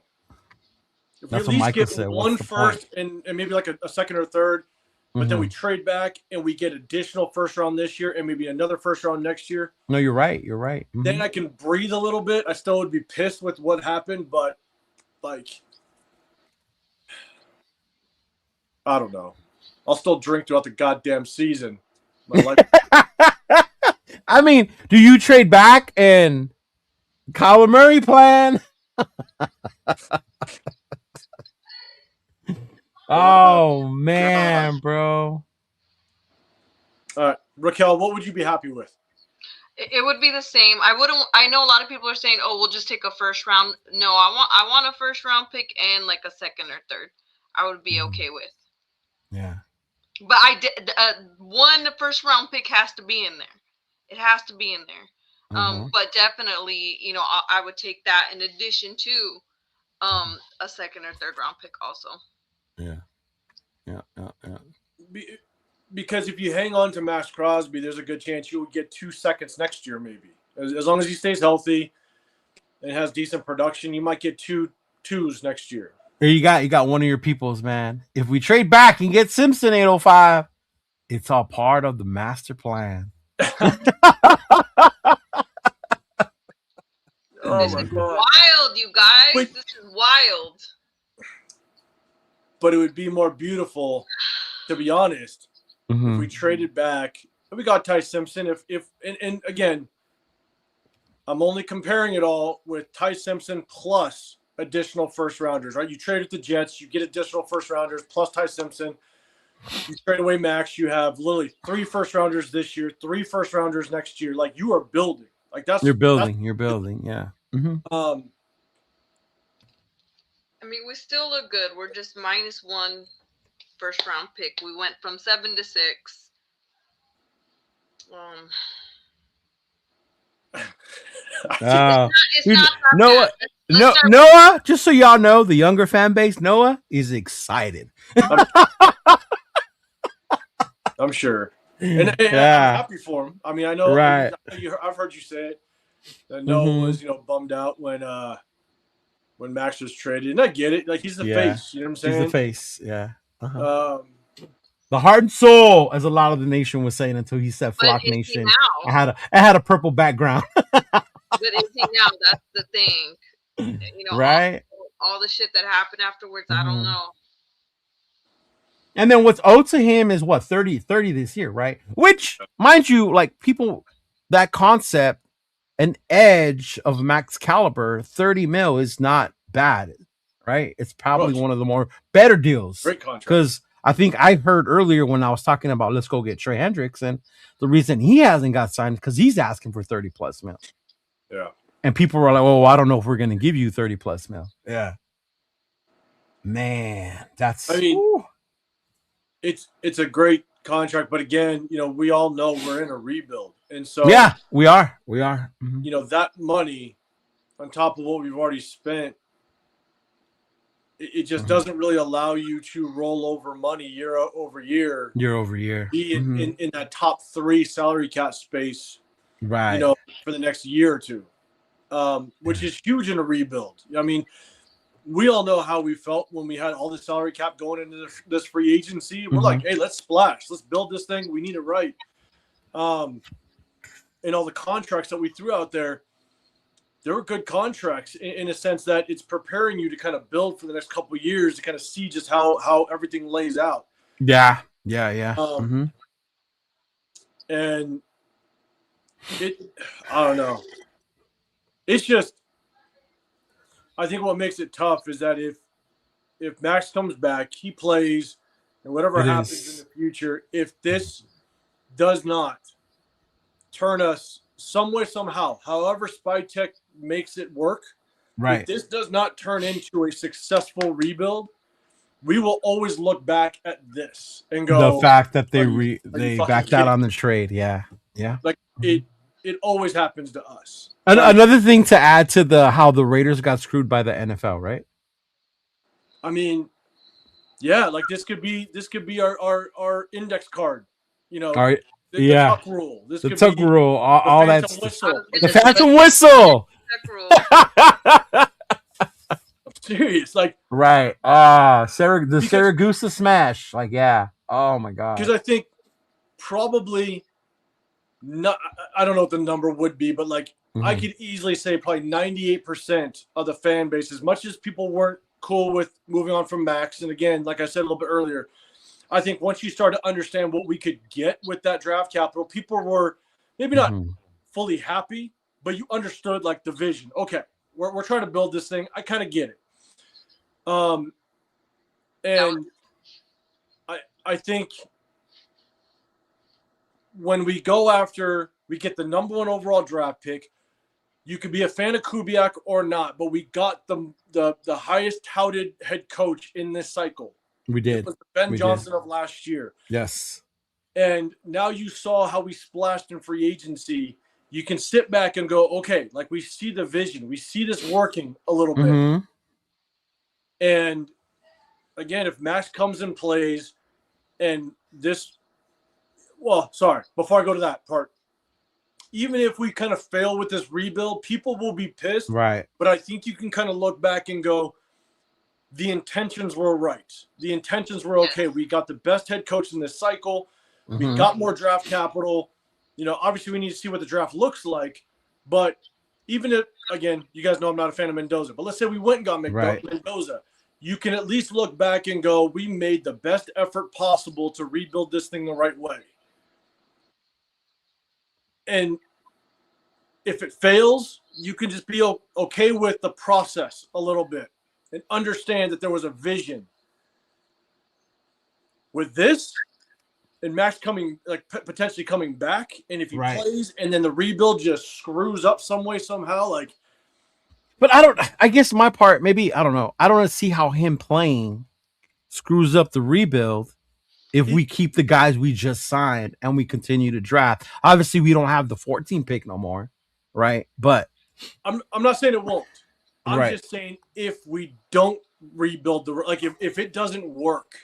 If we at least get one first and maybe like a second or third. But then we trade back and we get additional first round this year and maybe another first round next year. No, you're right. You're right. Then I can breathe a little bit. I still would be pissed with what happened, but like, I don't know. I'll still drink throughout the goddamn season. My life. I mean, do you trade back and Kyler Murray plan? Oh man, bro. Raquel, what would you be happy with? It would be the same. I know a lot of people are saying, "Oh, we'll just take a first round." No, I want a first round pick and like a second or third. I would be okay with. Yeah. But one first round pick has to be in there. It has to be in there. But definitely, I would take that in addition to a second or third round pick also. Yeah. Because if you hang on to Max Crosby, there's a good chance you would get 2 seconds next year, maybe. As long as he stays healthy and has decent production, you might get 2 twos next year. You got one of your peoples, man. If we trade back and get Simpson 805, it's all part of the master plan. This is wild, you guys. This is wild. But it would be more beautiful, to be honest, if we traded back. We got Ty Simpson. And again, I'm only comparing it all with Ty Simpson plus additional first rounders, right? You trade with the Jets, you get additional first rounders plus Ty Simpson. You trade away Max, you have literally 3 first rounders this year, 3 first rounders next year. Like, you are building. Like, you're building, yeah. I mean, we still look good. We're just -1 first round pick. We went from 7 to 6. It's not Noah. Noah, just so y'all know, the younger fan base, Noah is excited. I'm sure. And I'm happy for him. I mean, I know. Right. I've heard you say it. That Noah was, bummed out when Max was traded, and I get it. Like, he's the face. You know what I'm saying? He's the face. Yeah. The heart and soul, as a lot of the nation was saying until he said Flock Nation. I had a purple background. But is he now? That's the thing. Right? All the shit that happened afterwards, I don't know. And then what's owed to him is what 30 this year, right? Which, mind you, like people, that concept, an edge of max caliber, 30 mil is not bad, right? It's probably one of the more better deals. Great contract. Because I think I heard earlier when I was talking about let's go get Trey Hendricks, and the reason he hasn't got signed is because he's asking for 30 plus mil. Yeah. And people were like, "Oh, I don't know if we're going to give you 30 plus mil." Yeah. Man, that's. I mean, it's a great contract, but again, you know, we all know we're in a rebuild, and so yeah, we are. Mm-hmm. You know, that money on top of what we've already spent, it just doesn't really allow you to roll over money year over year. Be in that top 3 salary cap space, right? You know, for the next year or two, which is huge in a rebuild. I mean, we all know how we felt when we had all the salary cap going into this free agency. We're like, hey, let's splash. Let's build this thing. We need it right. And all the contracts that we threw out there, they were good contracts in a sense that it's preparing you to kind of build for the next couple of years to kind of see just how everything lays out. Yeah. And I don't know. It's just, I think what makes it tough is that if MAXX comes back, he plays, and whatever happens in the future, if this does not turn us some way, somehow, however SpyTech makes it work, right? If this does not turn into a successful rebuild, we will always look back at this and go, the fact that they backed out on the trade. Yeah. Like it always happens to us. Another thing to add to how the Raiders got screwed by the NFL, right? I mean, yeah, like this could be our index card, you know. The tuck rule. This the could tuck be rule. All that. The phantom whistle. I'm serious, like right. Saragusa smash. Like, yeah. Oh my god. Because I think probably not. I don't know what the number would be, but like I could easily say probably 98% of the fan base, as much as people weren't cool with moving on from MAXX. And again, like I said a little bit earlier, I think once you start to understand what we could get with that draft capital, people were maybe not fully happy, but you understood like the vision. Okay, we're trying to build this thing. I kind of get it. And I think when we go after, we get the number 1 overall draft pick. You could be a fan of Kubiak or not, but we got the highest touted head coach in this cycle. We did. It was Ben Johnson of last year. Yes. And now you saw how we splashed in free agency. You can sit back and go, okay, like we see the vision. We see this working a little bit. And again, if MAXX comes and plays and this, well, sorry, before I go to that part, even if we kind of fail with this rebuild, people will be pissed. Right. But I think you can kind of look back and go, the intentions were right. The intentions were okay. We got the best head coach in this cycle. We got more draft capital. You know, obviously we need to see what the draft looks like. But even if, again, you guys know I'm not a fan of Mendoza, but let's say we went and got Mendoza. You can at least look back and go, we made the best effort possible to rebuild this thing the right way. And if it fails, you can just be okay with the process a little bit and understand that there was a vision. With this, and MAXX coming, like potentially coming back, and if he plays, and then the rebuild just screws up some way, somehow, like. But I guess my part, maybe, I don't know. I don't see how him playing screws up the rebuild if we keep the guys we just signed and we continue to draft. Obviously, we don't have the 14 pick no more, right? But I'm not saying it won't. I'm just saying if we don't rebuild like if it doesn't work,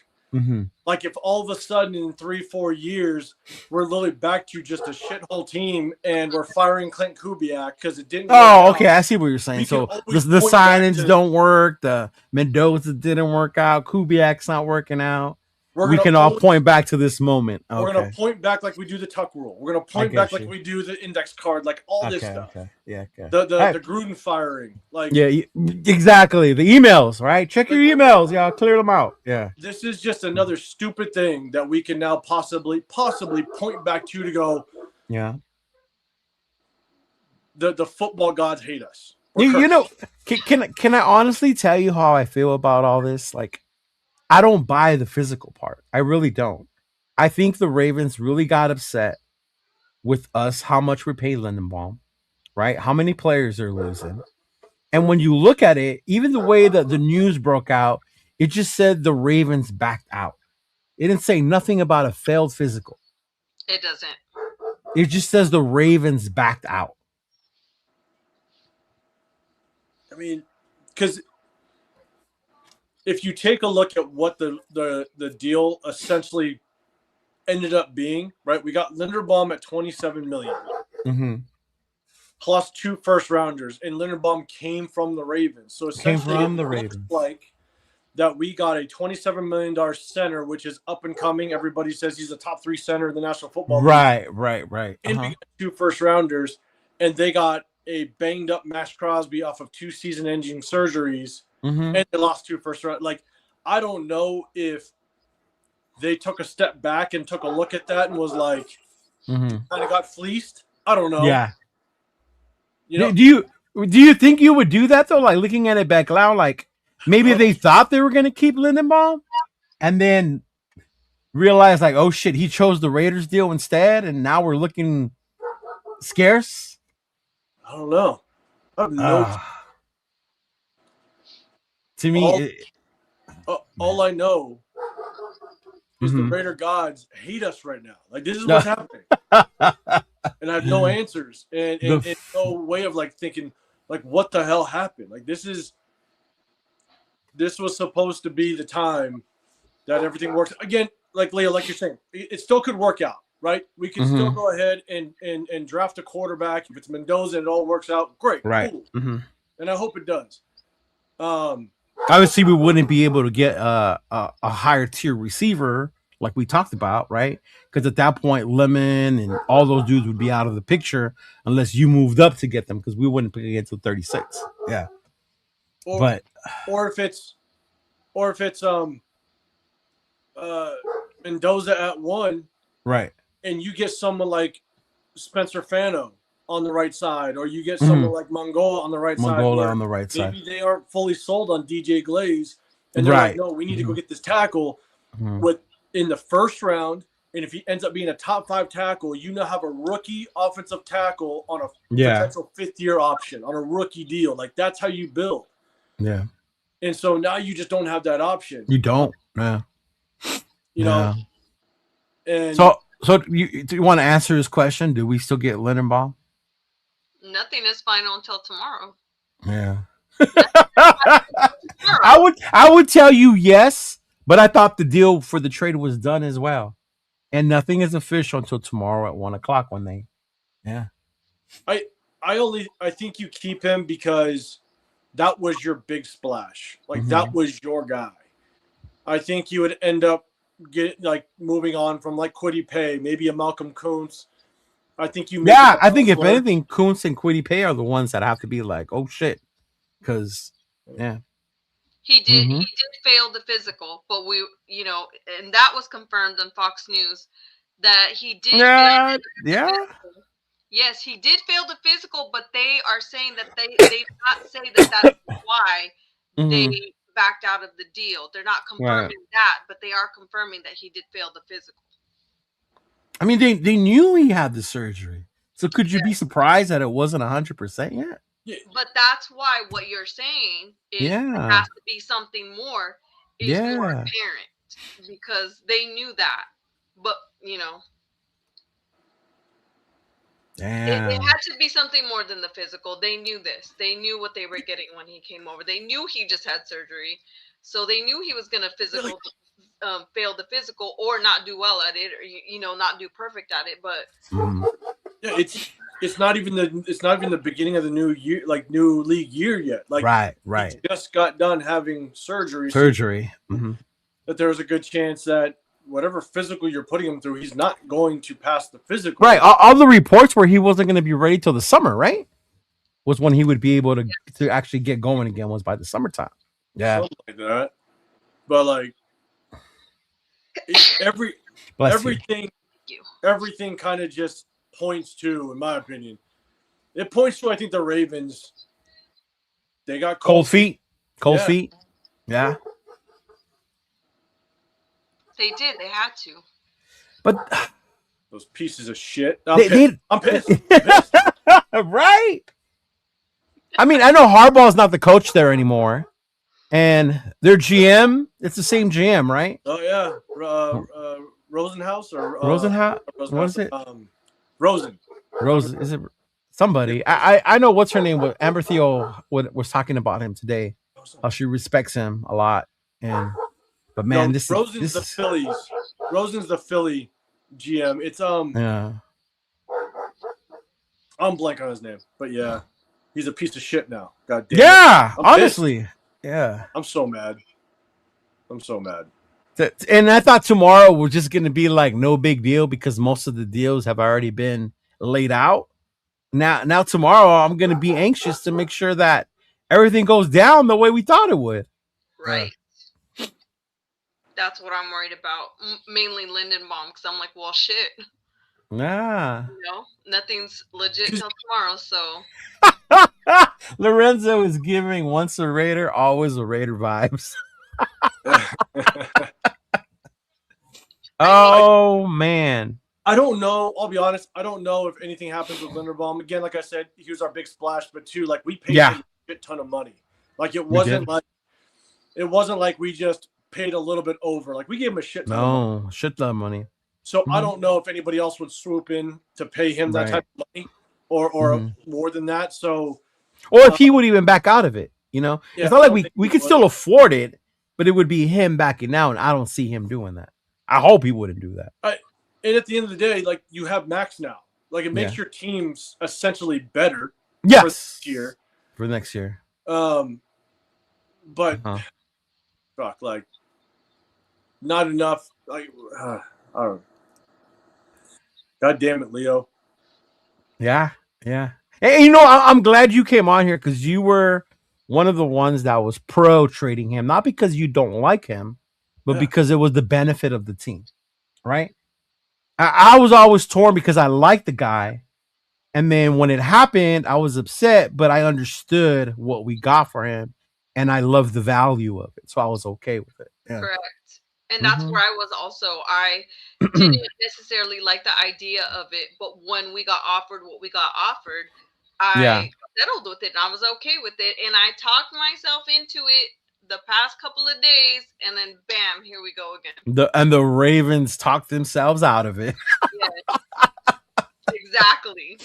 like if all of a sudden in 3-4 years we're literally back to just a shithole team and we're firing Clint Kubiak because it didn't. Okay, I see what you're saying. So the signings don't work. The Mendoza didn't work out. Kubiak's not working out. we can all point back to this moment. Okay. We're gonna point back like we do the Tuck rule. We're gonna point back like we do the index card, like all this stuff. Okay. Yeah. Okay. The Gruden firing, like exactly. The emails, right? Check your emails, y'all. Clear them out. Yeah. This is just another stupid thing that we can now possibly point back to go. Yeah. The football gods hate us. You know, can I honestly tell you how I feel about all this? Like, I don't buy the physical part. I really don't. I think the Ravens really got upset with us how much we paid Lindenbaum, right? How many players they're losing. And when you look at it, even the way that the news broke out, it just said the Ravens backed out. It didn't say nothing about a failed physical. It doesn't. It just says the Ravens backed out. I mean, because if you take a look at what the deal essentially ended up being, right? We got Linderbaum at $27 million, plus 2 first-rounders, and Linderbaum came from the Ravens. So essentially, it looks like that we got a $27 million center, which is up and coming. Everybody says he's a top 3 center in the National Football League. Right. And we got 2 first-rounders, and they got a banged-up Max Crosby off of 2 season-ending surgeries, and they lost 2 first-round. Like, I don't know if they took a step back and took a look at that and was like, kind of got fleeced. I don't know. Yeah. You know, do you think you would do that though? Like looking at it back now, like maybe they thought they were going to keep Lindenbaum, and then realized like, oh shit, he chose the Raiders deal instead, and now we're looking scarce. I don't know. I have no. To me, all I know is the Raider gods hate us right now. Like, this is what's happening. And I have no answers and no way of like thinking like what the hell happened. Like this was supposed to be the time that everything works again. Like Leo, like you're saying, it still could work out, right? We can still go ahead and draft a quarterback if it's Mendoza and it all works out. Great, right? Cool. And I hope it does. Obviously, we wouldn't be able to get a higher tier receiver like we talked about, right? Because at that point, Lemon and all those dudes would be out of the picture unless you moved up to get them, because we wouldn't pick it until 36. Yeah. Or if it's Mendoza at 1, right? And you get someone like Spencer Fano on the right side, or you get someone like Mongola on the right side. On the right side. Maybe they aren't fully sold on DJ Glaze, and they're like, no, we need to go get this tackle in the first round. And if he ends up being a top 5 tackle, you now have a rookie offensive tackle on a potential 5th-year option on a rookie deal. Like, that's how you build. Yeah. And so now you just don't have that option. You don't. Yeah. You know. And so do you want to answer his question? Do we still get Lindenbaum? Nothing is final until tomorrow. Yeah. I would tell you yes, but I thought the deal for the trade was done as well. And nothing is official until tomorrow at 1:00 when they. Yeah. I think you keep him because that was your big splash. Like that was your guy. I think you would end up moving on from like Kwity Paye, maybe a Malcolm Kuntz. I think you. I think if anything, Kuntz and Kwity Paye are the ones that have to be like, oh shit, because He did fail the physical, but and that was confirmed on Fox News that he did. Yes, he did fail the physical, but they are saying that they did not say that's why they backed out of the deal. They're not confirming that, but they are confirming that he did fail the physical. I mean, they knew he had the surgery, so could you be surprised that it wasn't 100% yet? Yeah. But that's why what you're saying is it has to be something more more apparent, because they knew that. But it had to be something more than the physical. They knew this. They knew what they were getting when he came over. They knew he just had surgery, so they knew he was going to fail the physical or not do well at it, or not do perfect at it. But it's not even the beginning of the new year, like new league year yet. Like right. He just got done having surgery. Surgery. That there was a good chance that whatever physical you're putting him through, he's not going to pass the physical. Right. All the reports where he wasn't going to be ready till the summer, right? Was when he would be able to actually get going again, was by the summertime. Yeah. Something like that. But like everything kind of just points to, in my opinion, it points to, I think, the Ravens. They got cold feet. Cold feet. Yeah. They did. They had to. But those pieces of shit. I'm pissed. Right? I mean, I know Harbaugh's not the coach there anymore. And their GM, it's the same GM, right? Oh, yeah. Rosenhaus or Rosenhaus? What is it? Rosen. Is it somebody? I know what's her name. Amber Theo was talking about him today. How she respects him a lot. But man, Rosen's the Phillies. Rosen's the Philly GM. It's yeah. I'm blank on his name, but yeah, he's a piece of shit now. God damn. Yeah, honestly. Pissed. Yeah. I'm so mad. And I thought tomorrow was just going to be like no big deal because most of the deals have already been laid out. Now tomorrow I'm going to be anxious to make sure that everything goes down the way we thought it would. Right. That's what I'm worried about. Mainly Lindenbaum, because I'm like, well, shit. Nah. Nothing's legit till tomorrow, so. Lorenzo is giving once a Raider, always a Raider vibes. Oh, man. I don't know. I'll be honest. I don't know if anything happens with Linderbaum. Again, like I said, he was our big splash, but too, like, we paid him a shit ton of money. Like, it wasn't like we just paid a little bit over. Like, we gave him a shit ton of money. Shit ton of money. So I don't know if anybody else would swoop in to pay him that type of money or more than that. So, or if he would even back out of it, it's not like we could still afford it, but it would be him backing out, and I don't see him doing that. I hope he wouldn't do that. And at the end of the day, like, you have MAXX now. Like, it makes your teams essentially better. Yes. For next year. But fuck, like, not enough. Like, I don't know. God damn it, Leo. Yeah. And I'm glad you came on here because you were one of the ones that was pro trading him, not because you don't like him, but because it was the benefit of the team, right? I was always torn because I liked the guy, and then when it happened, I was upset, but I understood what we got for him, and I loved the value of it, so I was okay with it. Yeah. Correct. And that's where I was also. I didn't necessarily like the idea of it, but when we got offered what we got offered, I settled with it, and I was okay with it, and I talked myself into it the past couple of days, and then bam, here we go again. And the Ravens talked themselves out of it. Yes. Exactly.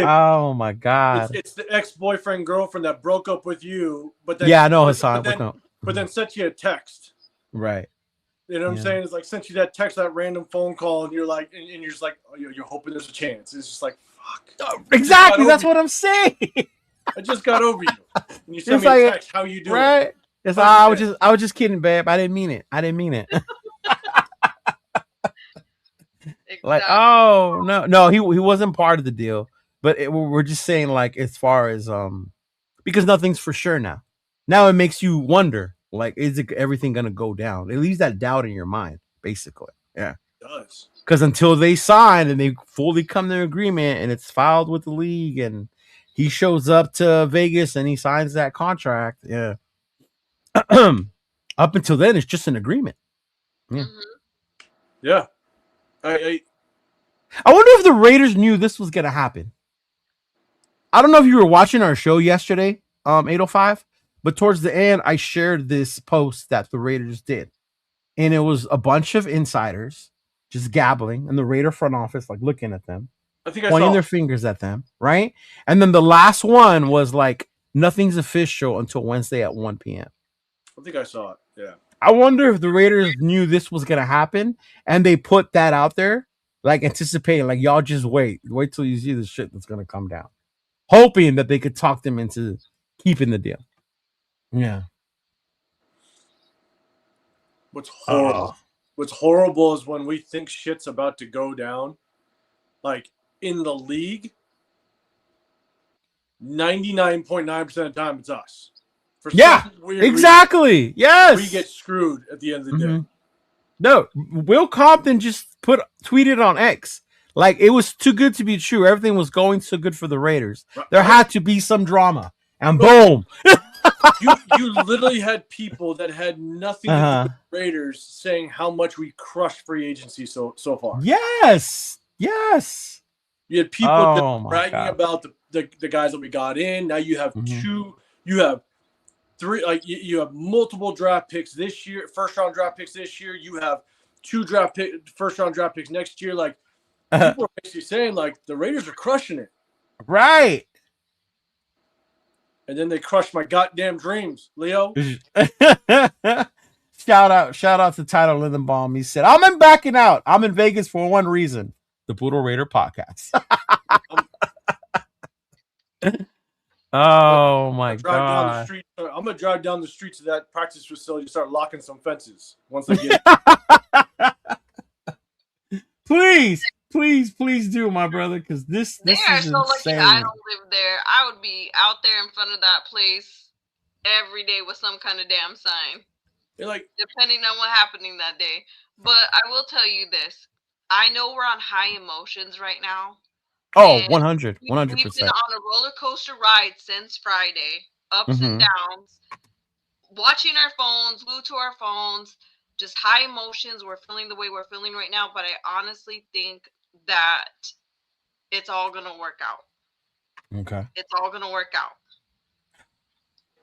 Oh my God. It's the ex-boyfriend girlfriend that broke up with you, but then I know Hassan. But then sent you a text. Right. You know what I'm saying? It's like sent you that text, that random phone call, and you're like, and you're just like, oh, you're hoping there's a chance. It's just like, fuck. Exactly. That's what I'm saying. I just got over you. And you sent me a text. How you doing? Right. It's I was just kidding, babe. I didn't mean it. Exactly. Like, oh no, he wasn't part of the deal. But we're just saying, like, as far as because nothing's for sure now. Now it makes you wonder, like, is everything gonna go down? It leaves that doubt in your mind, basically. Yeah, it does. Because until they sign and they fully come to an agreement and it's filed with the league and he shows up to Vegas and he signs that contract, yeah. Up until then, it's just an agreement. Yeah. Yeah. I wonder if the Raiders knew this was going to happen. I don't know if you were watching our show yesterday, 805, but towards the end, I shared this post that the Raiders did. And it was a bunch of insiders just gabbling in the Raider front office, like looking at them, pointing their fingers at them, right? And then the last one was like, nothing's official until Wednesday at 1 p.m. I think I saw it. Yeah. I wonder if the Raiders knew this was going to happen and they put that out there, like anticipating, like, y'all just wait till you see the shit that's going to come down, hoping that they could talk them into keeping the deal. Yeah. What's horrible what's horrible is when we think shit's about to go down, like in the league, 99.9% of the time it's us. For some weird exactly. reason, Yes. we get screwed at the end of the day. No, Will Compton just tweeted on X. Like, it was too good to be true. Everything was going so good for the Raiders. There had to be some drama. And boom. You literally had people that had nothing to do with the Raiders saying how much we crushed free agency so far. Yes. Yes. You had people that were bragging about the guys that we got in. Now you have two, you have three, like you have multiple draft picks this year, first round draft picks this year. You have two first round draft picks next year. Like people are basically saying like the Raiders are crushing it. Right. And then they crushed my goddamn dreams, Leo. Shout out to Tyler Lindenbaum. He said, I'm backing out. I'm in Vegas for one reason. The Poodle Raider podcast. Oh my God. I'm gonna drive down the streets of that practice facility and start locking some fences once I get Please do, my brother, because this is so insane. Lucky I don't live there. I would be out there in front of that place every day with some kind of damn sign. Like, depending on what happening that day. But I will tell you this. I know we're on high emotions right now. Oh, 100%. We've been on a roller coaster ride since Friday, ups and downs, watching our phones, glued to our phones, just high emotions. We're feeling the way we're feeling right now, but I honestly think that it's all going to work out. Okay. It's all going to work out.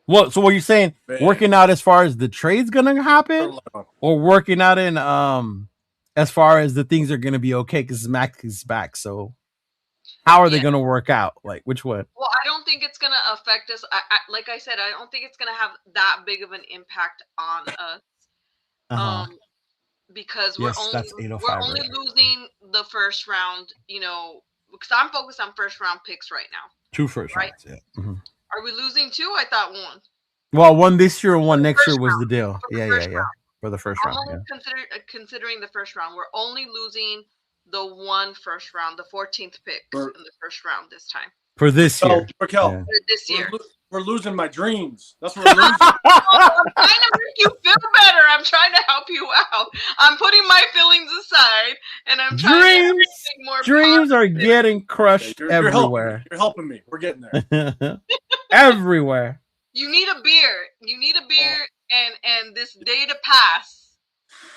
Well, so what you're saying, working out as far as the trade's going to happen, or working out in as far as the things are going to be okay because MAXX is back. So how are they going to work out? Like, which one? Well, I don't think it's going to affect us. Like I said, I don't think it's going to have that big of an impact on us. Because we're only losing the first round, because I'm focused on first round picks right now. 2 first rounds, yeah. Are we losing 2? I thought 1. Well, 1 this year and 1 next year was the deal. Yeah. For the first round. I'm only considering the first round. We're only losing the 1 first round, the 14th pick in the first round this time. For this year. Raquel, for this year. We're losing my dreams. That's what we're losing. I'm trying to make you feel better. I'm trying to help you out. I'm putting my feelings aside, and I'm trying to make more dreams positive. Are getting crushed everywhere. You're helping me. We're getting there. Everywhere. You need a beer. And this day to pass,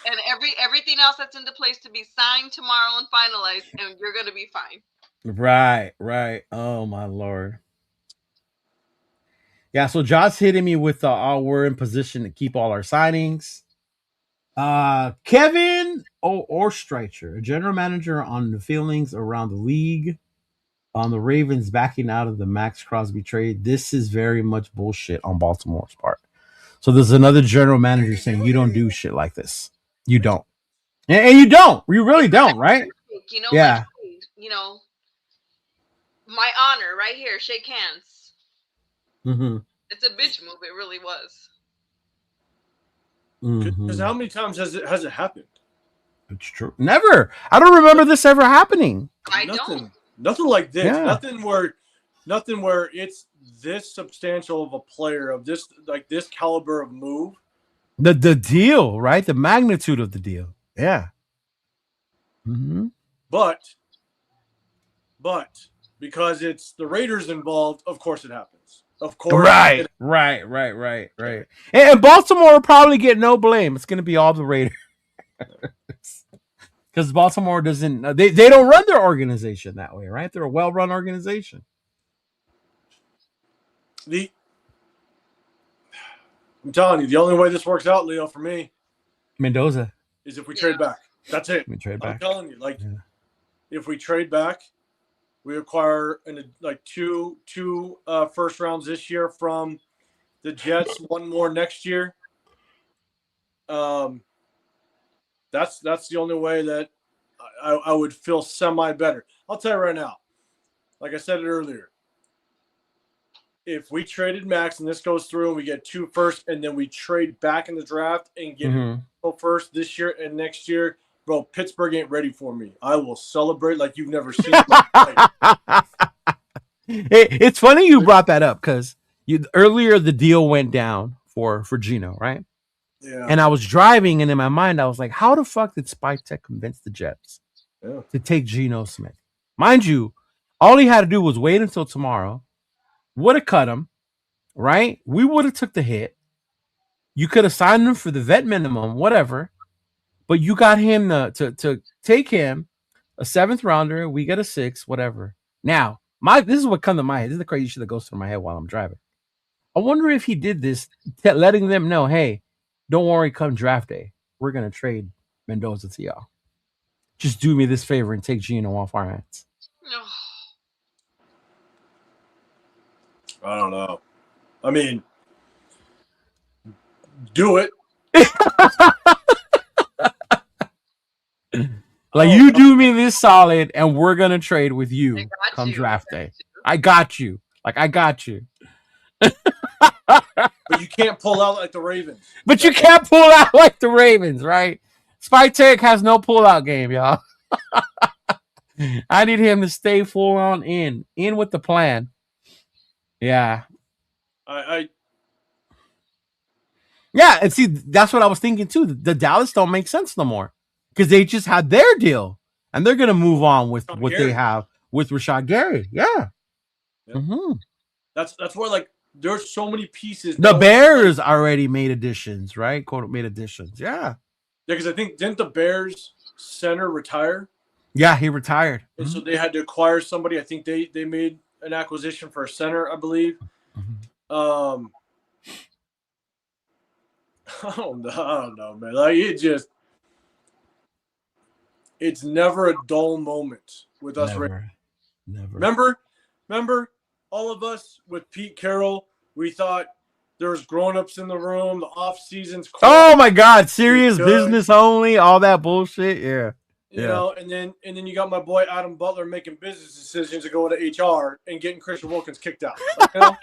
and everything else that's into place to be signed tomorrow and finalized, and you're gonna be fine. Right. Oh my Lord. Yeah, so Josh hitting me with we're in position to keep all our signings. Kevin Oestreicher, a general manager on the feelings around the league on the Ravens backing out of the Maxx Crosby trade. This is very much bullshit on Baltimore's part. So there's another general manager saying you don't do shit like this. You don't. And you don't. You really don't, right? Yeah. My honor right here. Shake hands. It's a bitch move. It really was. Because how many times has it happened? It's true. Never. I don't remember this ever happening. Nothing like this. Yeah. Nothing where it's this substantial of a player of this caliber of move. The deal, right? The magnitude of the deal. Yeah. But because it's the Raiders involved, of course it happens. Of course. Right. And Baltimore will probably get no blame. It's going to be all the Raiders. Because Baltimore doesn't, they don't run their organization that way, right? They're a well-run organization. I'm telling you, the only way this works out, Leo, for me, Mendoza, is if we trade back. That's it. I'm telling you, if we trade back, we acquire two first rounds this year from the Jets, 1 more next year. That's the only way that I would feel semi better. I'll tell you right now, like I said it earlier, if we traded MAXX and this goes through and we get 2 first and then we trade back in the draft and get April 1st this year and next year, bro, Pittsburgh ain't ready for me. I will celebrate like you've never seen. It's funny you brought that up because earlier the deal went down for Geno, right? Yeah. And I was driving, and in my mind, I was like, how the fuck did Spike Tech convince the Jets to take Geno Smith? Mind you, all he had to do was wait until tomorrow, would have cut him, right? We would have took the hit. You could have signed him for the vet minimum, whatever. But you got him to take him, a 7th rounder. We get a 6, whatever. Now, this is what comes to my head. This is the crazy shit that goes through my head while I'm driving. I wonder if he did this, letting them know, hey, don't worry, come draft day, we're going to trade Mendoza to y'all. Just do me this favor and take Geno off our hands. I don't know. I mean, do it. Like, you do me this solid, and we're going to trade with you come draft day. I got you. Like, I got you. But you can't pull out like the Ravens. But you can't pull out like the Ravens, right? Spike Tech has no pull-out game, y'all. I need him to stay full on in with the plan. Yeah. Yeah, and see, that's what I was thinking too. The Dallas don't make sense no more because they just had their deal, and they're gonna move on with what they have with Rashad Gary. Yeah. Yep. Mm-hmm. That's where, like, there's so many pieces. The Bears already made additions, right? Quote, made additions. Yeah. Yeah, because I think, didn't the Bears center retire? Yeah, he retired. And so they had to acquire somebody. I think they made an acquisition for a center, I believe. I don't know, man. Like, it's never a dull moment with us. Never. Remember all of us with Pete Carroll, we thought there was grown-ups in the room, the off-season's oh my God, serious business only, all that bullshit. Yeah. You know, and then you got my boy Adam Butler making business decisions to go to HR and getting Christian Wilkins kicked out. Like, you know?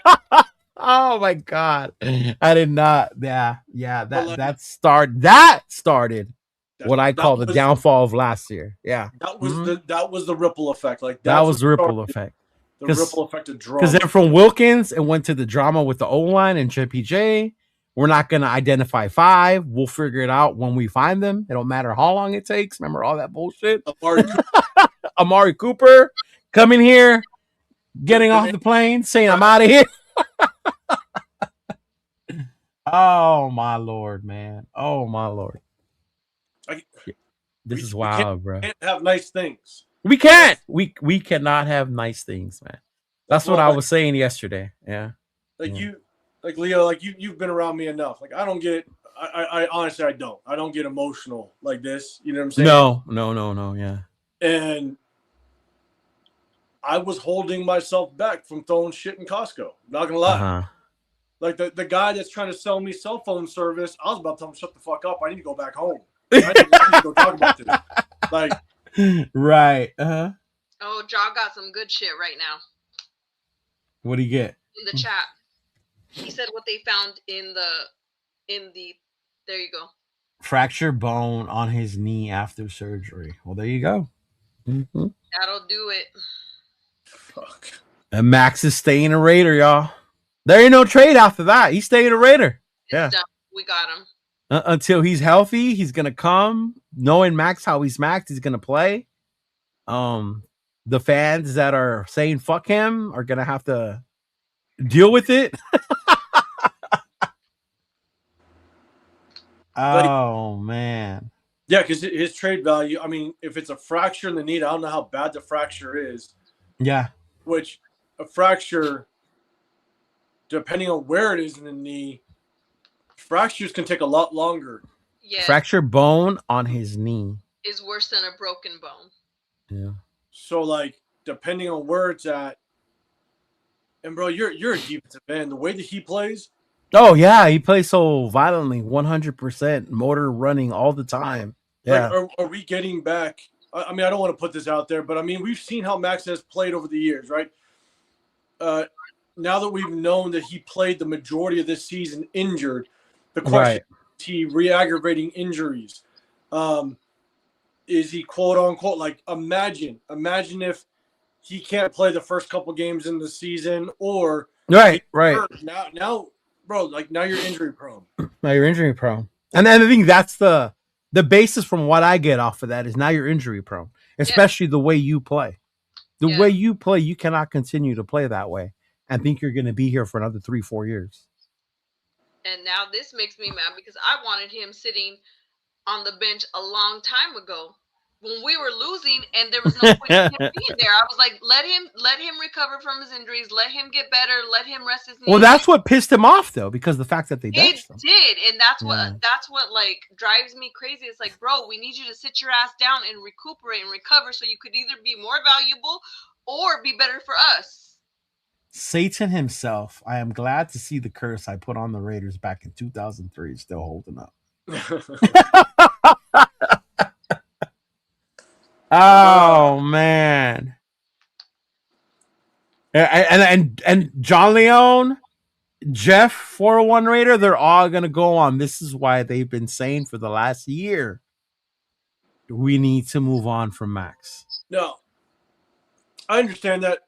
Oh my God, I did not. Yeah. That started what I call the downfall of last year. Yeah, that was the ripple effect. Like, that was the ripple effect. The ripple effect of drama. Because then from Wilkins, it went to the drama with the O-line and JPJ. We're not going to identify 5. We'll figure it out when we find them. It don't matter how long it takes. Remember all that bullshit? Amari Cooper coming here, getting off the plane, saying, I'm out of here. Oh, my Lord, man. Oh, my Lord. This is wild, bro. We can't have nice things. We can't. We cannot have nice things, man. That's what I was saying yesterday. Yeah. Like Leo, like you've been around me enough. Like, I don't get. I honestly, I don't get emotional like this. You know what I'm saying? No. Yeah. And I was holding myself back from throwing shit in Costco. Not gonna lie. Like the guy that's trying to sell me cell phone service, I was about to tell him, shut the fuck up. I need to go back home. I need to go talk about this. Like. Right. Oh, Jaw got some good shit right now. What do you get? In the chat. He said what they found in the there you go. Fractured bone on his knee after surgery. Well, there you go. Mm-hmm. That'll do it. Fuck. And Max is staying a Raider, y'all. There ain't no trade after that. He's staying a Raider. It's done. We got him. Until he's healthy, he's gonna come. Knowing Max how he's maxed, he's gonna play. The fans that are saying fuck him are gonna have to deal with it. Oh man. Yeah, because his trade value. I mean, if it's a fracture in the knee, I don't know how bad the fracture is. Yeah. Which a fracture, depending on where it is in the knee, fractures can take a lot longer. Yeah. Fractured bone on his knee is worse than a broken bone. Yeah. So, like, depending on where it's at, and bro, you're a defensive end. The way that he plays. Oh yeah, he plays so violently, 100% motor running all the time. Yeah. Like, are we getting back? I mean, I don't want to put this out there, but I mean, we've seen how Max has played over the years, right? Now that we've known that he played the majority of this season injured, the question, he re-aggravating injuries? Is he quote unquote like imagine if he can't play the first couple games in the season, or right. Now, bro, like now you're injury prone. Now you're injury prone, and I think that's the basis from what I get off of that is now you're injury prone, especially the way you play. The way you play, you cannot continue to play that way and think you're going to be here for another 3-4 years. And now this makes me mad because I wanted him sitting on the bench a long time ago when we were losing and there was no point in him being there. I was like, let him recover from his injuries, let him get better, let him rest his knees. Well, that's what pissed him off though, because the fact that they benched him. It did, and that's what like drives me crazy. It's like, bro, we need you to sit your ass down and recuperate and recover so you could either be more valuable or be better for us. Satan himself, I am glad to see the curse I put on the Raiders back in 2003 still holding up. Oh man. And John Leone, Jeff 401 Raider, they're all gonna go on. This is why they've been saying for the last year we need to move on from MAXX. No. I understand that.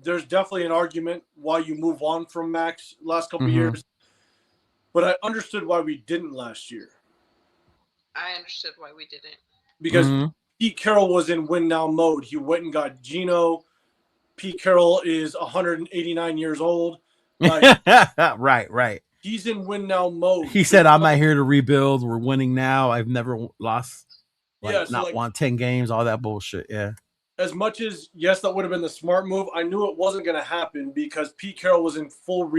There's definitely an argument why you move on from MAXX last couple of years, but I understood why we didn't last year. I understood why we didn't. Because Pete Carroll was in win now mode. He went and got Geno. Pete Carroll is 189 years old. Like, right. He's in win now mode. He said, I'm not here to rebuild. We're winning now. I've never lost. Won 10 games, all that bullshit. Yeah. As much as, yes, that would have been the smart move, I knew it wasn't going to happen because Pete Carroll was in full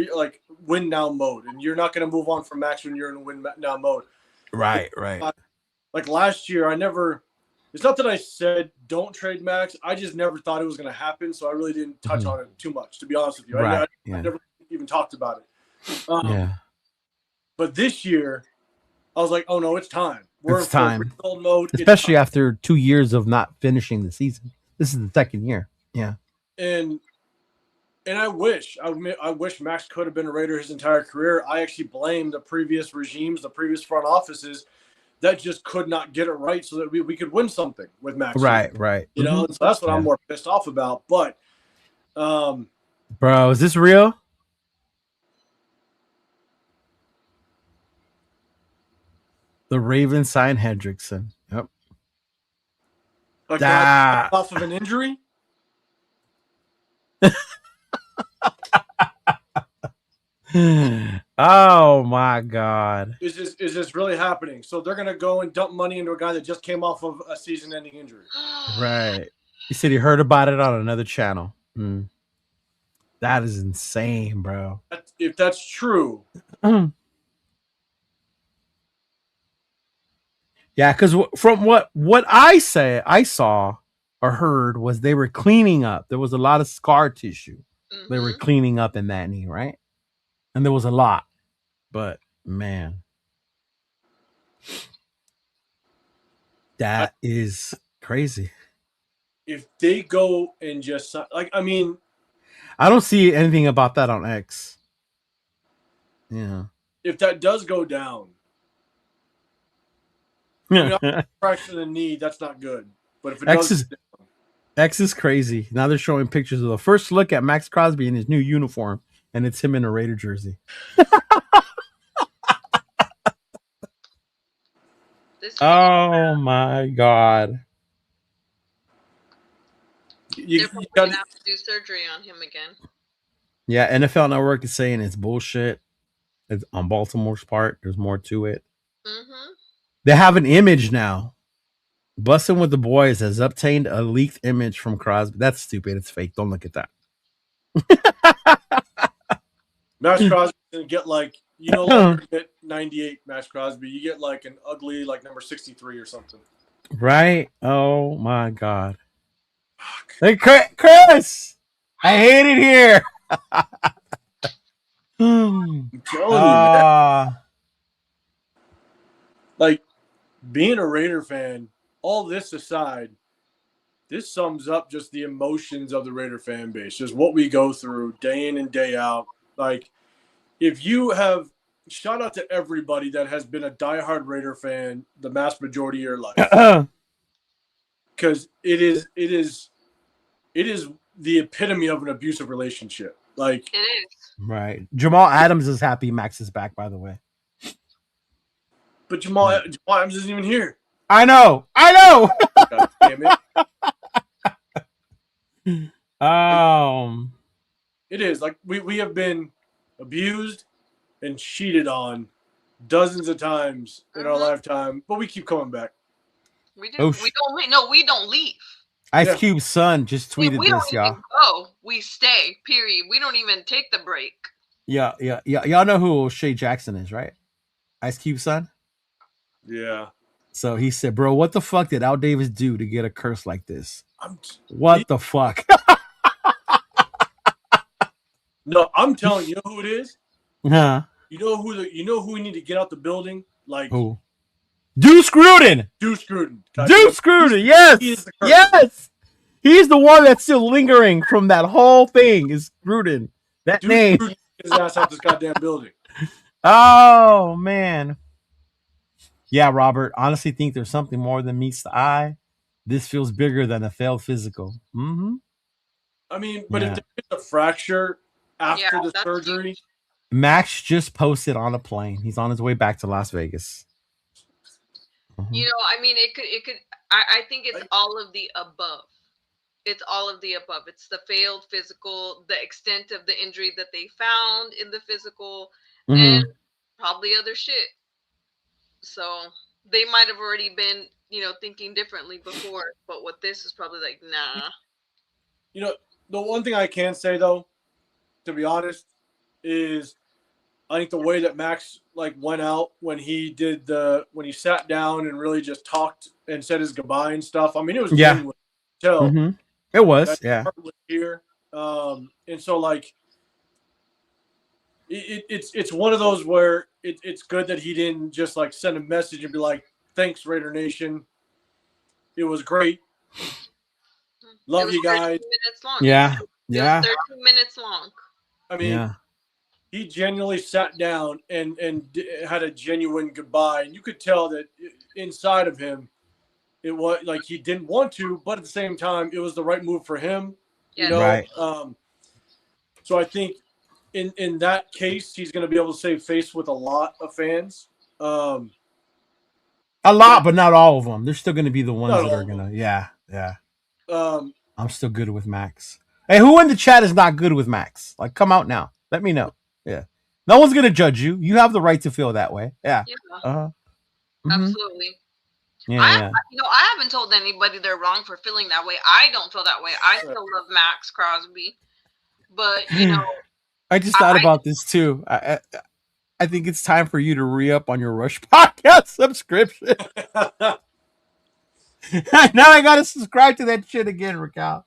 win now mode. And you're not going to move on from MAXX when you're in win now mode. Right. Like last year, it's not that I said don't trade MAXX. I just never thought it was going to happen. So I really didn't touch on it too much, to be honest with you. I never even talked about it. But this year, I was like, oh no, it's time. We're in full rebuild mode. Especially after 2 years of not finishing the season. This is the second year. Yeah. And I wish MAXX could have been a Raider his entire career. I actually blame the previous regimes, the previous front offices that just could not get it right so that we could win something with MAXX. Right. You know, so that's what I'm more pissed off about. But bro, is this real? The Ravens signed Hendrickson. Yep. Off of an injury? Oh my God. Is this really happening? So they're gonna go and dump money into a guy that just came off of a season-ending injury. Right. He said he heard about it on another channel. That is insane, bro. If that's true. Yeah, because from what I saw or heard was they were cleaning up. There was a lot of scar tissue. They were cleaning up in that knee, right? And there was a lot. But man, that is crazy. If they go and just I don't see anything about that on X. Yeah. If that does go down, fracture the knee, that's not good. But if it X is crazy. Now they're showing pictures of the first look at Maxx Crosby in his new uniform, and it's him in a Raider jersey. Oh my God. They're probably going to have to do surgery on him again. Yeah, NFL Network is saying it's bullshit. It's on Baltimore's part. There's more to it. They have an image now. Bussin' with the Boys has obtained a leaked image from Crosby. That's stupid. It's fake. Don't look at that. Maxx Crosby didn't get you no longer get 98 Maxx Crosby. You get an ugly number 63 or something. Right? Oh my God. Hey, Chris! I hate it here. I'm telling you, being a Raider fan, all this aside, this sums up just the emotions of the Raider fan base, just what we go through day in and day out. If you have shout out to everybody that has been a diehard Raider fan the vast majority of your life, because it is the epitome of an abusive relationship. Like it is. Right. Jamal Adams is happy Max is back, by the way. But Jamal Adams isn't even here. I know. God damn it. It is like we have been abused and cheated on dozens of times in our lifetime, but we keep coming back. We do. We don't leave. Ice Cube's son just tweeted we don't this, y'all. Even go. We stay. Period. We don't even take the break. Yeah. Y'all know who O'Shea Jackson is, right? Ice Cube's son. Yeah. So he said, "Bro, what the fuck did Al Davis do to get a curse like this? What the fuck?" No, I'm telling you, know who it is? Huh? You know who we need to get out the building? Like who? Deuce Gruden. Deuce Gruden. Yes. Yes. He's the one that's still lingering from that whole thing. Is Gruden. That Deuce name. Gruden his ass out this goddamn building. Oh man. Yeah, Robert. Honestly, think there's something more than meets the eye. This feels bigger than a failed physical. Mm-hmm. I mean, but if there's a fracture after the surgery. Huge. MAXX just posted on a plane. He's on his way back to Las Vegas. Mm-hmm. You know, I mean, it could. I think it's all of the above. It's all of the above. It's the failed physical, the extent of the injury that they found in the physical, and probably other shit. So they might have already been, thinking differently before, but with this is probably like, nah. You know, the one thing I can say though, to be honest, is I think the way that MAXX went out when he sat down and really just talked and said his goodbye and stuff. I mean, it was genuine. So it was, yeah. Here, and so it's one of those where it's good that he didn't just send a message and be like, "Thanks, Raider Nation. It was great. Love you guys." 13 minutes long. Yeah, yeah. 13 minutes long. I mean, he genuinely sat down and had a genuine goodbye, and you could tell that inside of him, it was like he didn't want to, but at the same time, it was the right move for him. You know, right. So I think in that case, he's going to be able to save face with a lot of fans. A lot, but not all of them. There's still going to be the ones that are going to, yeah. I'm still good with MAXX. Hey, who in the chat is not good with MAXX? Come out now. Let me know. Yeah. No one's going to judge you. You have the right to feel that way. Yeah. Absolutely. Yeah, I haven't told anybody they're wrong for feeling that way. I don't feel that way. I still love MAXX Crosby. But, I just thought about this too. I think it's time for you to re-up on your Rush podcast subscription. Now I gotta subscribe to that shit again, Raquel.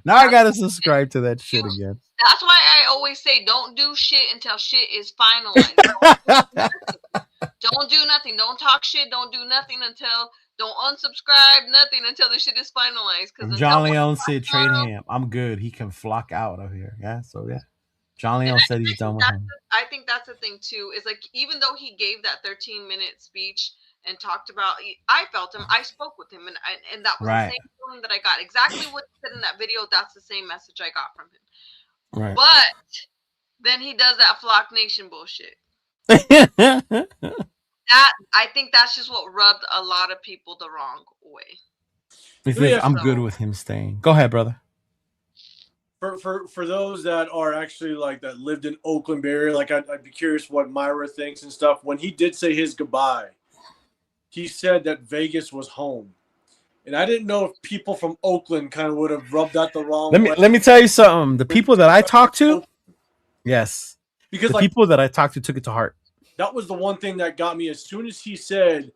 Now I gotta subscribe to that shit again. That's why I always say don't do shit until shit is finalized. Don't do nothing. Don't talk shit. Don't do nothing until. Don't unsubscribe. Nothing until the shit is finalized. Because John Leone said trade him. I'm good. He can flock out of here. Yeah. So yeah. John Leone said he's done with him. I think that's the thing too. Is even though he gave that 13-minute speech and talked about, I felt him. I spoke with him, and that was the same feeling that I got. Exactly what he said in that video. That's the same message I got from him. Right. But then he does that Flock Nation bullshit. I think that's just what rubbed a lot of people the wrong way. I'm good with him staying. Go ahead, brother. For those that are actually that lived in Oakland area, I'd be curious what Myra thinks and stuff. When he did say his goodbye, he said that Vegas was home. And I didn't know if people from Oakland kind of would have rubbed that the wrong way. Let me tell you something. The people that I talked to, yes. Because the people that I talked to took it to heart. That was the one thing that got me. As soon as he said,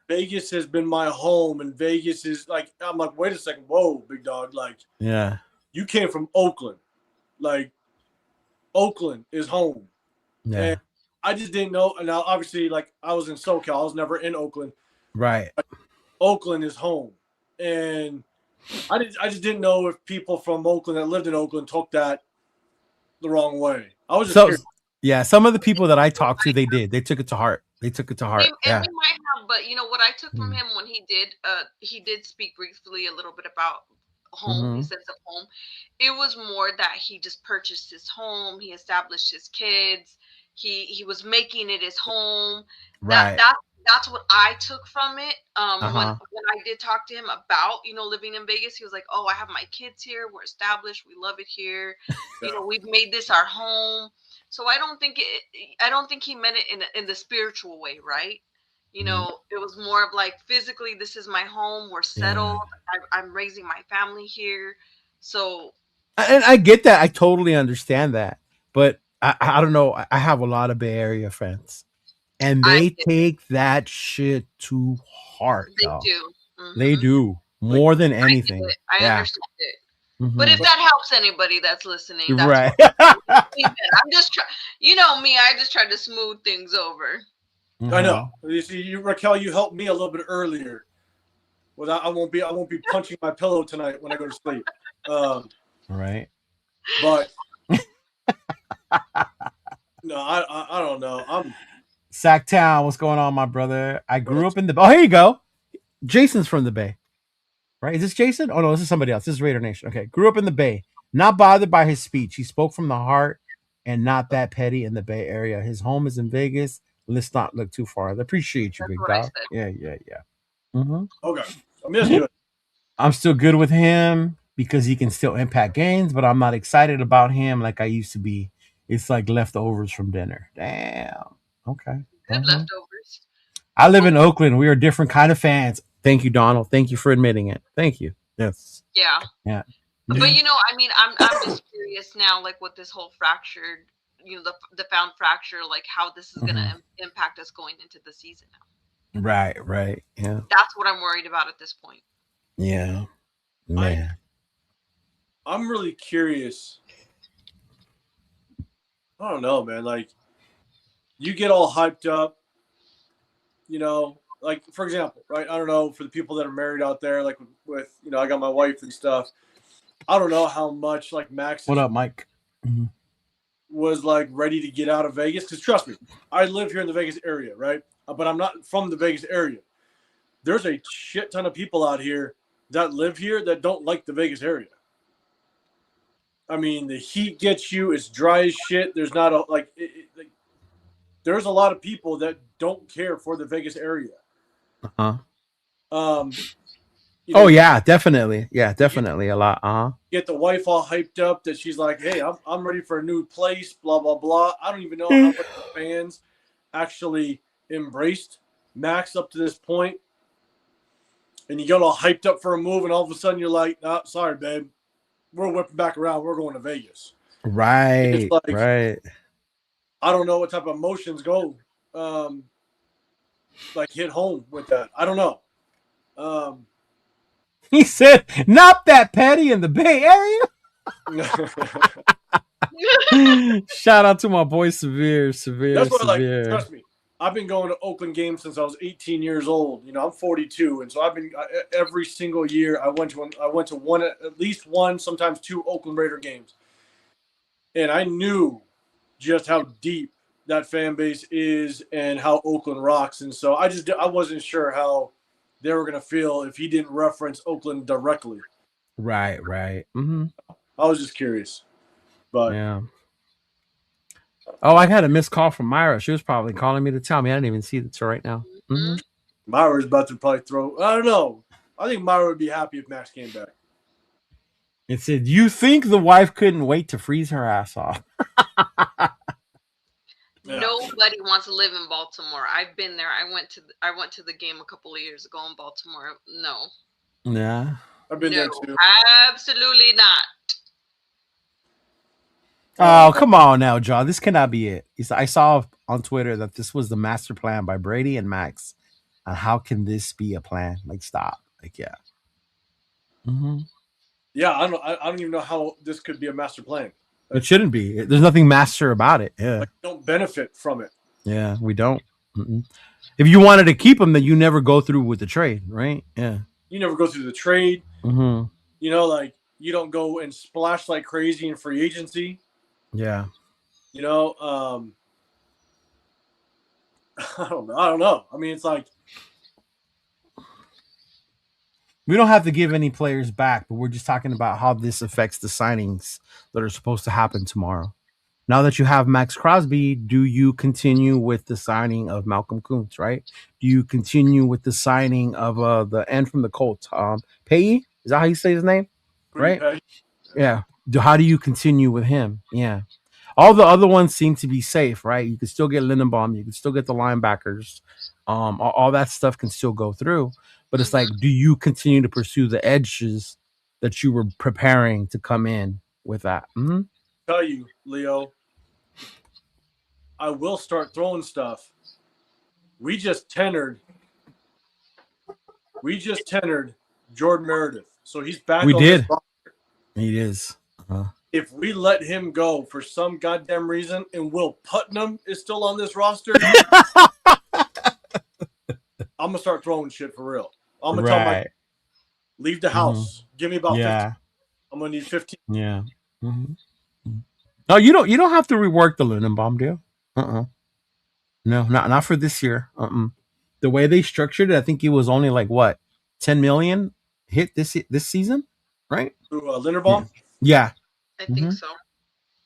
Vegas has been my home, and Vegas is I'm like, wait a second. Whoa, big dog. You came from Oakland. Oakland is home. Yeah. And I just didn't know. And now, obviously, I was in SoCal. I was never in Oakland. Right. Oakland is home. And I just didn't know if people from Oakland that lived in Oakland took that the wrong way. I was just curious. Yeah, some of the people that I talked to, they did. They took it to heart. They took it to heart. And Yeah. we might have, but what I took from him when he did speak briefly a little bit about home, his sense of home. It was more that he just purchased his home, he established his kids, he was making it his home. Right. That's what I took from it. When I did talk to him about living in Vegas, he was like, "Oh, I have my kids here. We're established. We love it here. We've made this our home." So I don't think he meant it in the spiritual way, right? It was more of like physically, this is my home. We're settled. I'm raising my family here. So, and I get that. I totally understand that. But I don't know. I have a lot of Bay Area friends, and they take that shit to heart. They though. do. They do more than anything. I understand it. Mm-hmm. But if that helps anybody that's listening, that's right. I'm just trying. You know me. I just tried to smooth things over. I know. You see, Raquel, you helped me a little bit earlier. Well, I won't be punching my pillow tonight when I go to sleep. Right. But no, I don't know. I'm Sacktown. What's going on, my brother? I grew up in the. Oh, here you go. Jason's from the Bay. Right? Is this Jason? Oh no, this is somebody else. This is Raider Nation. Okay. Grew up in the Bay. Not bothered by his speech. He spoke from the heart and not that petty in the Bay Area. His home is in Vegas. Let's not look too far. I appreciate you, big dog. Yeah. Mm-hmm. Okay. I'm still good with him because he can still impact games, but I'm not excited about him like I used to be. It's like leftovers from dinner. Damn. Okay. Good leftovers. I live in Oakland. We are different kind of fans. Thank you, Donald. Thank you for admitting it. Thank you. Yes. Yeah. Yeah. But I mean, I'm just curious now, like with this whole fractured, the found fracture, like how this is gonna impact us going into the season now. Right. Yeah. That's what I'm worried about at this point. Yeah. Man. I'm really curious. I don't know, man. Like, you get all hyped up, like, for example, right? I don't know, for the people that are married out there, like with I got my wife and stuff. I don't know how much, like, MAXX. What up, Mike? Was, like, ready to get out of Vegas. Because, trust me, I live here in the Vegas area, right? But I'm not from the Vegas area. There's a shit ton of people out here that live here that don't like the Vegas area. I mean, the heat gets you. It's dry as shit. There's not there's a lot of people that don't care for the Vegas area. Yeah, definitely. Yeah, definitely a lot. Get the wife all hyped up that she's like, "Hey, I'm ready for a new place." Blah blah blah. I don't even know how much the fans actually embraced MAXX up to this point. And you get all hyped up for a move, and all of a sudden you're like, "Oh, sorry, babe, we're whipping back around. We're going to Vegas." Right. Right. I don't know what type of emotions go, like, hit home with that. I don't know. He said, "Not that petty in the Bay Area." Shout out to my boy Severe. That's what Severe. Trust me. I've been going to Oakland games since I was 18 years old. I'm 42, and so I've been every single year. I went to one, at least one, sometimes two Oakland Raider games, and I knew just how deep that fan base is and how Oakland rocks. And so I wasn't sure how they were going to feel if he didn't reference Oakland directly. Right. Mm-hmm. I was just curious. But yeah. Oh, I had a missed call from Myra. She was probably calling me to tell me. I didn't even see it till right now. Mm-hmm. Myra's about to probably throw. I don't know. I think Myra would be happy if MAXX came back. It said, "You think the wife couldn't wait to freeze her ass off?" Nobody wants to live in Baltimore. I've been there. I went to the game a couple of years ago in Baltimore. No. Yeah. I've been there too. Absolutely not. Oh, come on now, John. This cannot be it. I saw on Twitter that this was the master plan by Brady and MAXX. How can this be a plan? Like, stop. Like, yeah. Mm-hmm. Yeah, I don't even know how this could be a master plan. It shouldn't be. There's nothing master about it. Yeah. Like, don't benefit from it. Yeah, we don't. Mm-mm. If you wanted to keep them, then you never go through with the trade, right? Yeah. You never go through the trade. Mm-hmm. Like, you don't go and splash like crazy in free agency. Yeah. You know, I don't know. I mean, it's like we don't have to give any players back, but we're just talking about how this affects the signings that are supposed to happen tomorrow. Now that you have Max Crosby, do you continue with the signing of Malcolm Kuntz, right? Do you continue with the signing of the end from the Colts? Payee? Is that how you say his name? Right? Yeah. How do you continue with him? Yeah. All the other ones seem to be safe, right? You can still get Lindenbaum, you can still get the linebackers. All that stuff can still go through. But it's like, do you continue to pursue the edges that you were preparing to come in with that? Mm-hmm. Tell you, Leo, I will start throwing stuff. We just tendered Jordan Meredith, so he's back. We did. He is. If we let him go for some goddamn reason, and Will Putnam is still on this roster, I'm gonna start throwing shit for real. I'm gonna tell my leave the house. Give me about 15. I'm gonna need 15. Yeah. Mm-hmm. No, you don't have to rework the Lindenbaum deal. No, not for this year. The way they structured it, I think it was only like what 10 million hit this season, right? Linderbaum? Yeah. I think so.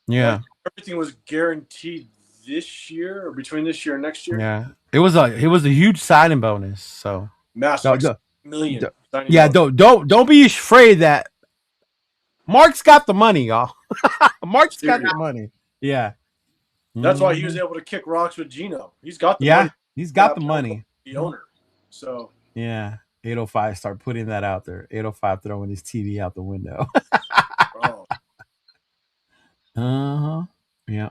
Yeah. Like, everything was guaranteed this year or between this year and next year. Yeah. It was a huge signing bonus. So massive million. Yeah, don't be afraid that Mark's got the money, y'all. Mark's got the money. Yeah. That's why he was able to kick rocks with Gino. He's got the money. He's got the money. The owner. So yeah. 805 start putting that out there. 805 throwing his TV out the window. Yeah.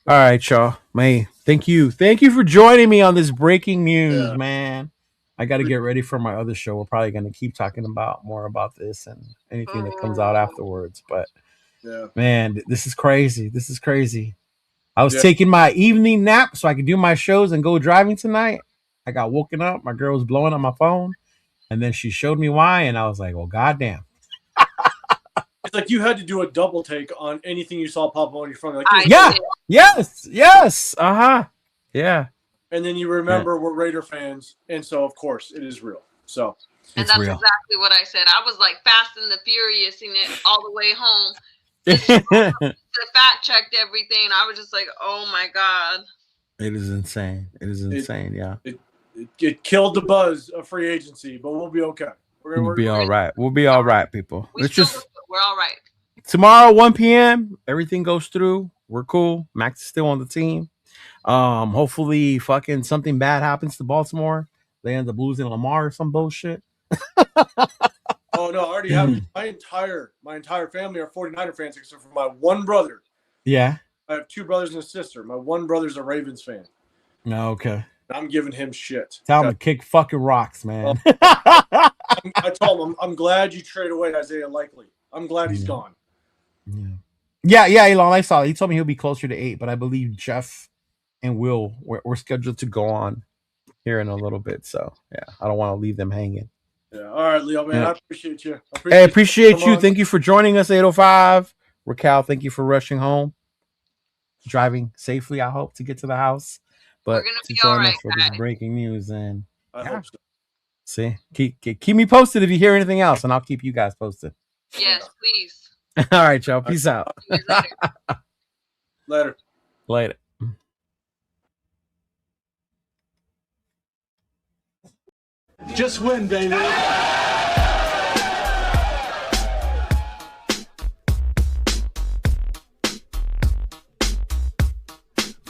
All right, y'all. Man, thank you for joining me on this breaking news, man. I got to get ready for my other show. We're probably going to keep talking more about this and anything that comes out afterwards. But man, this is crazy. I was taking my evening nap so I could do my shows and go driving tonight. I got woken up. My girl was blowing up my phone, and then she showed me why, and I was like, "Well, goddamn." It's like you had to do a double take on anything you saw pop up on your phone. Like, yes, yeah. And then you remember we're Raider fans, and so of course it is real. So, and that's real. Exactly what I said. I was like Fast and the Furious in it all the way home. The fact checked everything. I was just like, oh my god. It is insane. Yeah. It killed the buzz of free agency, but we'll be okay. We'll be all right. We'll be all right, people. We're all right. Tomorrow, 1 p.m., everything goes through. We're cool. Max is still on the team. Hopefully fucking something bad happens to Baltimore. They end up losing Lamar or some bullshit. Oh no, I already have my entire family are 49er fans except for my one brother. Yeah. I have two brothers and a sister. My one brother's a Ravens fan. Okay. I'm giving him shit. Tell him to kick fucking rocks, man. I told him I'm glad you traded away Isaiah Likely. I'm glad he's gone. Yeah, Elon, I saw it. He told me he'll be closer to 8, but I believe Jeff and Will we're scheduled to go on here in a little bit. So yeah, I don't want to leave them hanging. Yeah. All right, Leo, man. I appreciate you. I appreciate you. Thank you for joining us, 805. Raquel, thank you for rushing home. Driving safely, I hope, to get to the house. But to join us for this breaking news, and I hope so. See, keep me posted if you hear anything else, and I'll keep you guys posted. Yes, please. All right, y'all. Peace out. Later. Just win, baby.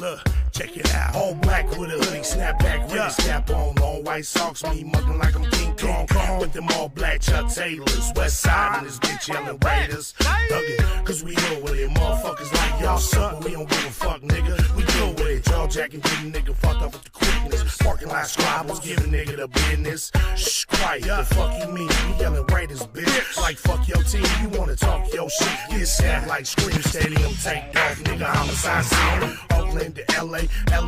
Look, check it out. All black with a hoodie, snapback, really snap on. Long white socks, me mugging like I'm King Kong. With them all black Chuck Taylors. West side and this bitch yelling Raiders. Thuggin', cause we know with it. Motherfuckers like y'all suck, but we don't give a fuck, nigga. We deal with it. Jaw jacking, getting nigga fucked up with the quickness. Parking lot squabbles, giving nigga the business. Shh, quiet. The fuck you mean? We yelling Raiders, bitch. Like fuck your team, you wanna talk your shit. Get sad like Scream Stadium, take off, nigga. Homicide City. Oakland to LA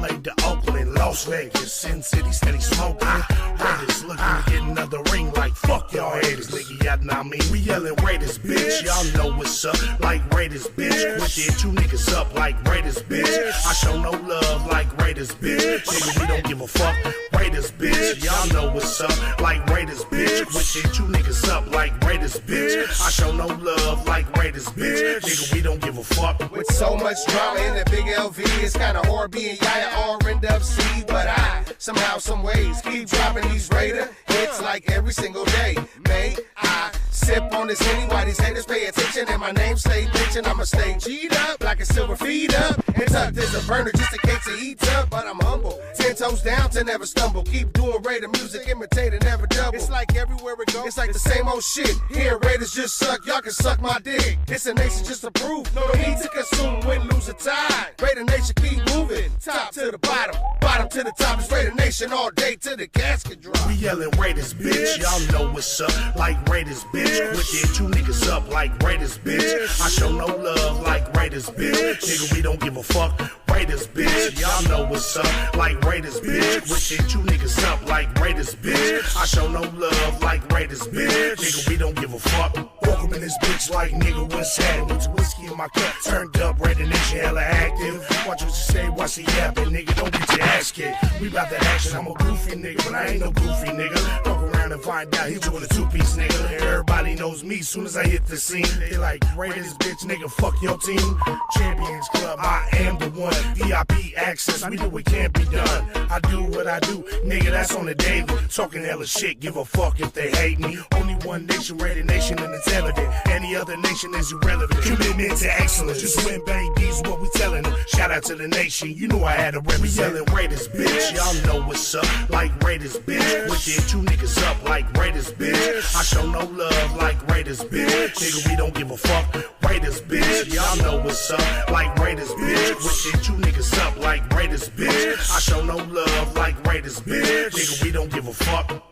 LA to Oakland, Las Vegas, Sin City, steady smoking. Raiders looking to get another ring like fuck y'all haters, nigga, y'all know me. We yelling Raiders, bitch, y'all know what's up, like Raiders, bitch. Quit there, 2 niggas up like Raiders, bitch. I show no love like Raiders, bitch. Nigga, we don't give a fuck, Raiders, bitch. Y'all know what's up, like Raiders, bitch. Quit there, 2 niggas up like Raiders, bitch. I show no love like Raiders, bitch. Nigga, we don't give a fuck. With so much drama in the big LV, it's kinda hard being Yaya or end up C. But I, somehow, some ways, keep dropping these Raider hits like every single day. May I sip on this Henny while these haters pay attention and my name stay bitchin'. I'ma stay G'd up like a silver feed up and tucked as a burner just in case it heats up. But I'm humble, 10 toes down to never stumble. Keep doing Raider music, imitate and never double. It's like everywhere it goes, it's like the same old shit. Here Raiders just suck, y'all can suck my dick. It's a nation just to prove, no need to consume, win, lose, or tie. Raider Nation keep moving, top to the bottom, bottom to the top. It's Raider Nation all day till the casket drop. We yelling Raiders, bitch. Y'all know what's up, like Raiders, bitch. Quit there, 2 niggas up like Raiders, bitch. I show no love like Raiders, bitch. Nigga, we don't give a fuck, Raiders, bitch. Y'all know what's up, like Raiders, bitch. Quit there, 2 niggas up like Raiders, bitch. I show no love like Raiders, bitch. Nigga, we don't give a fuck. Welcome in this bitch like nigga, what's happening? With whiskey in my cup, turned up, Raider Nation hella active. Watch what you say, watch the yapping, nigga, don't get your ass kicked. We bout that action, I'm a goofy nigga, but I ain't no goofy nigga. Fuck around and find out he doing a 2-piece nigga. Everybody knows me soon as I hit the scene. They like, Raiders, bitch, nigga, fuck your team. Champions Club, I am the one. VIP access, we do what can't be done. I do what I do, nigga, that's on the daily. Talking hella shit, give a fuck if they hate me. Only one nation, Raider Nation, and it's evident. Any other nation is irrelevant. Commitment to excellence, just win, babies, what we telling them. Shout out to the nation, you know I had to represent. We yelling Raiders, bitch, y'all know what's up, like Raiders, bitch. With there, 2 niggas up like Raiders, bitch. I show no love like Raiders, bitch. Nigga, we don't give a fuck, Raiders, bitch. Y'all know what's up, like Raiders, bitch. With there, 2 niggas up like Raiders, bitch. I show no love like Raiders, bitch. Nigga, we don't give a fuck.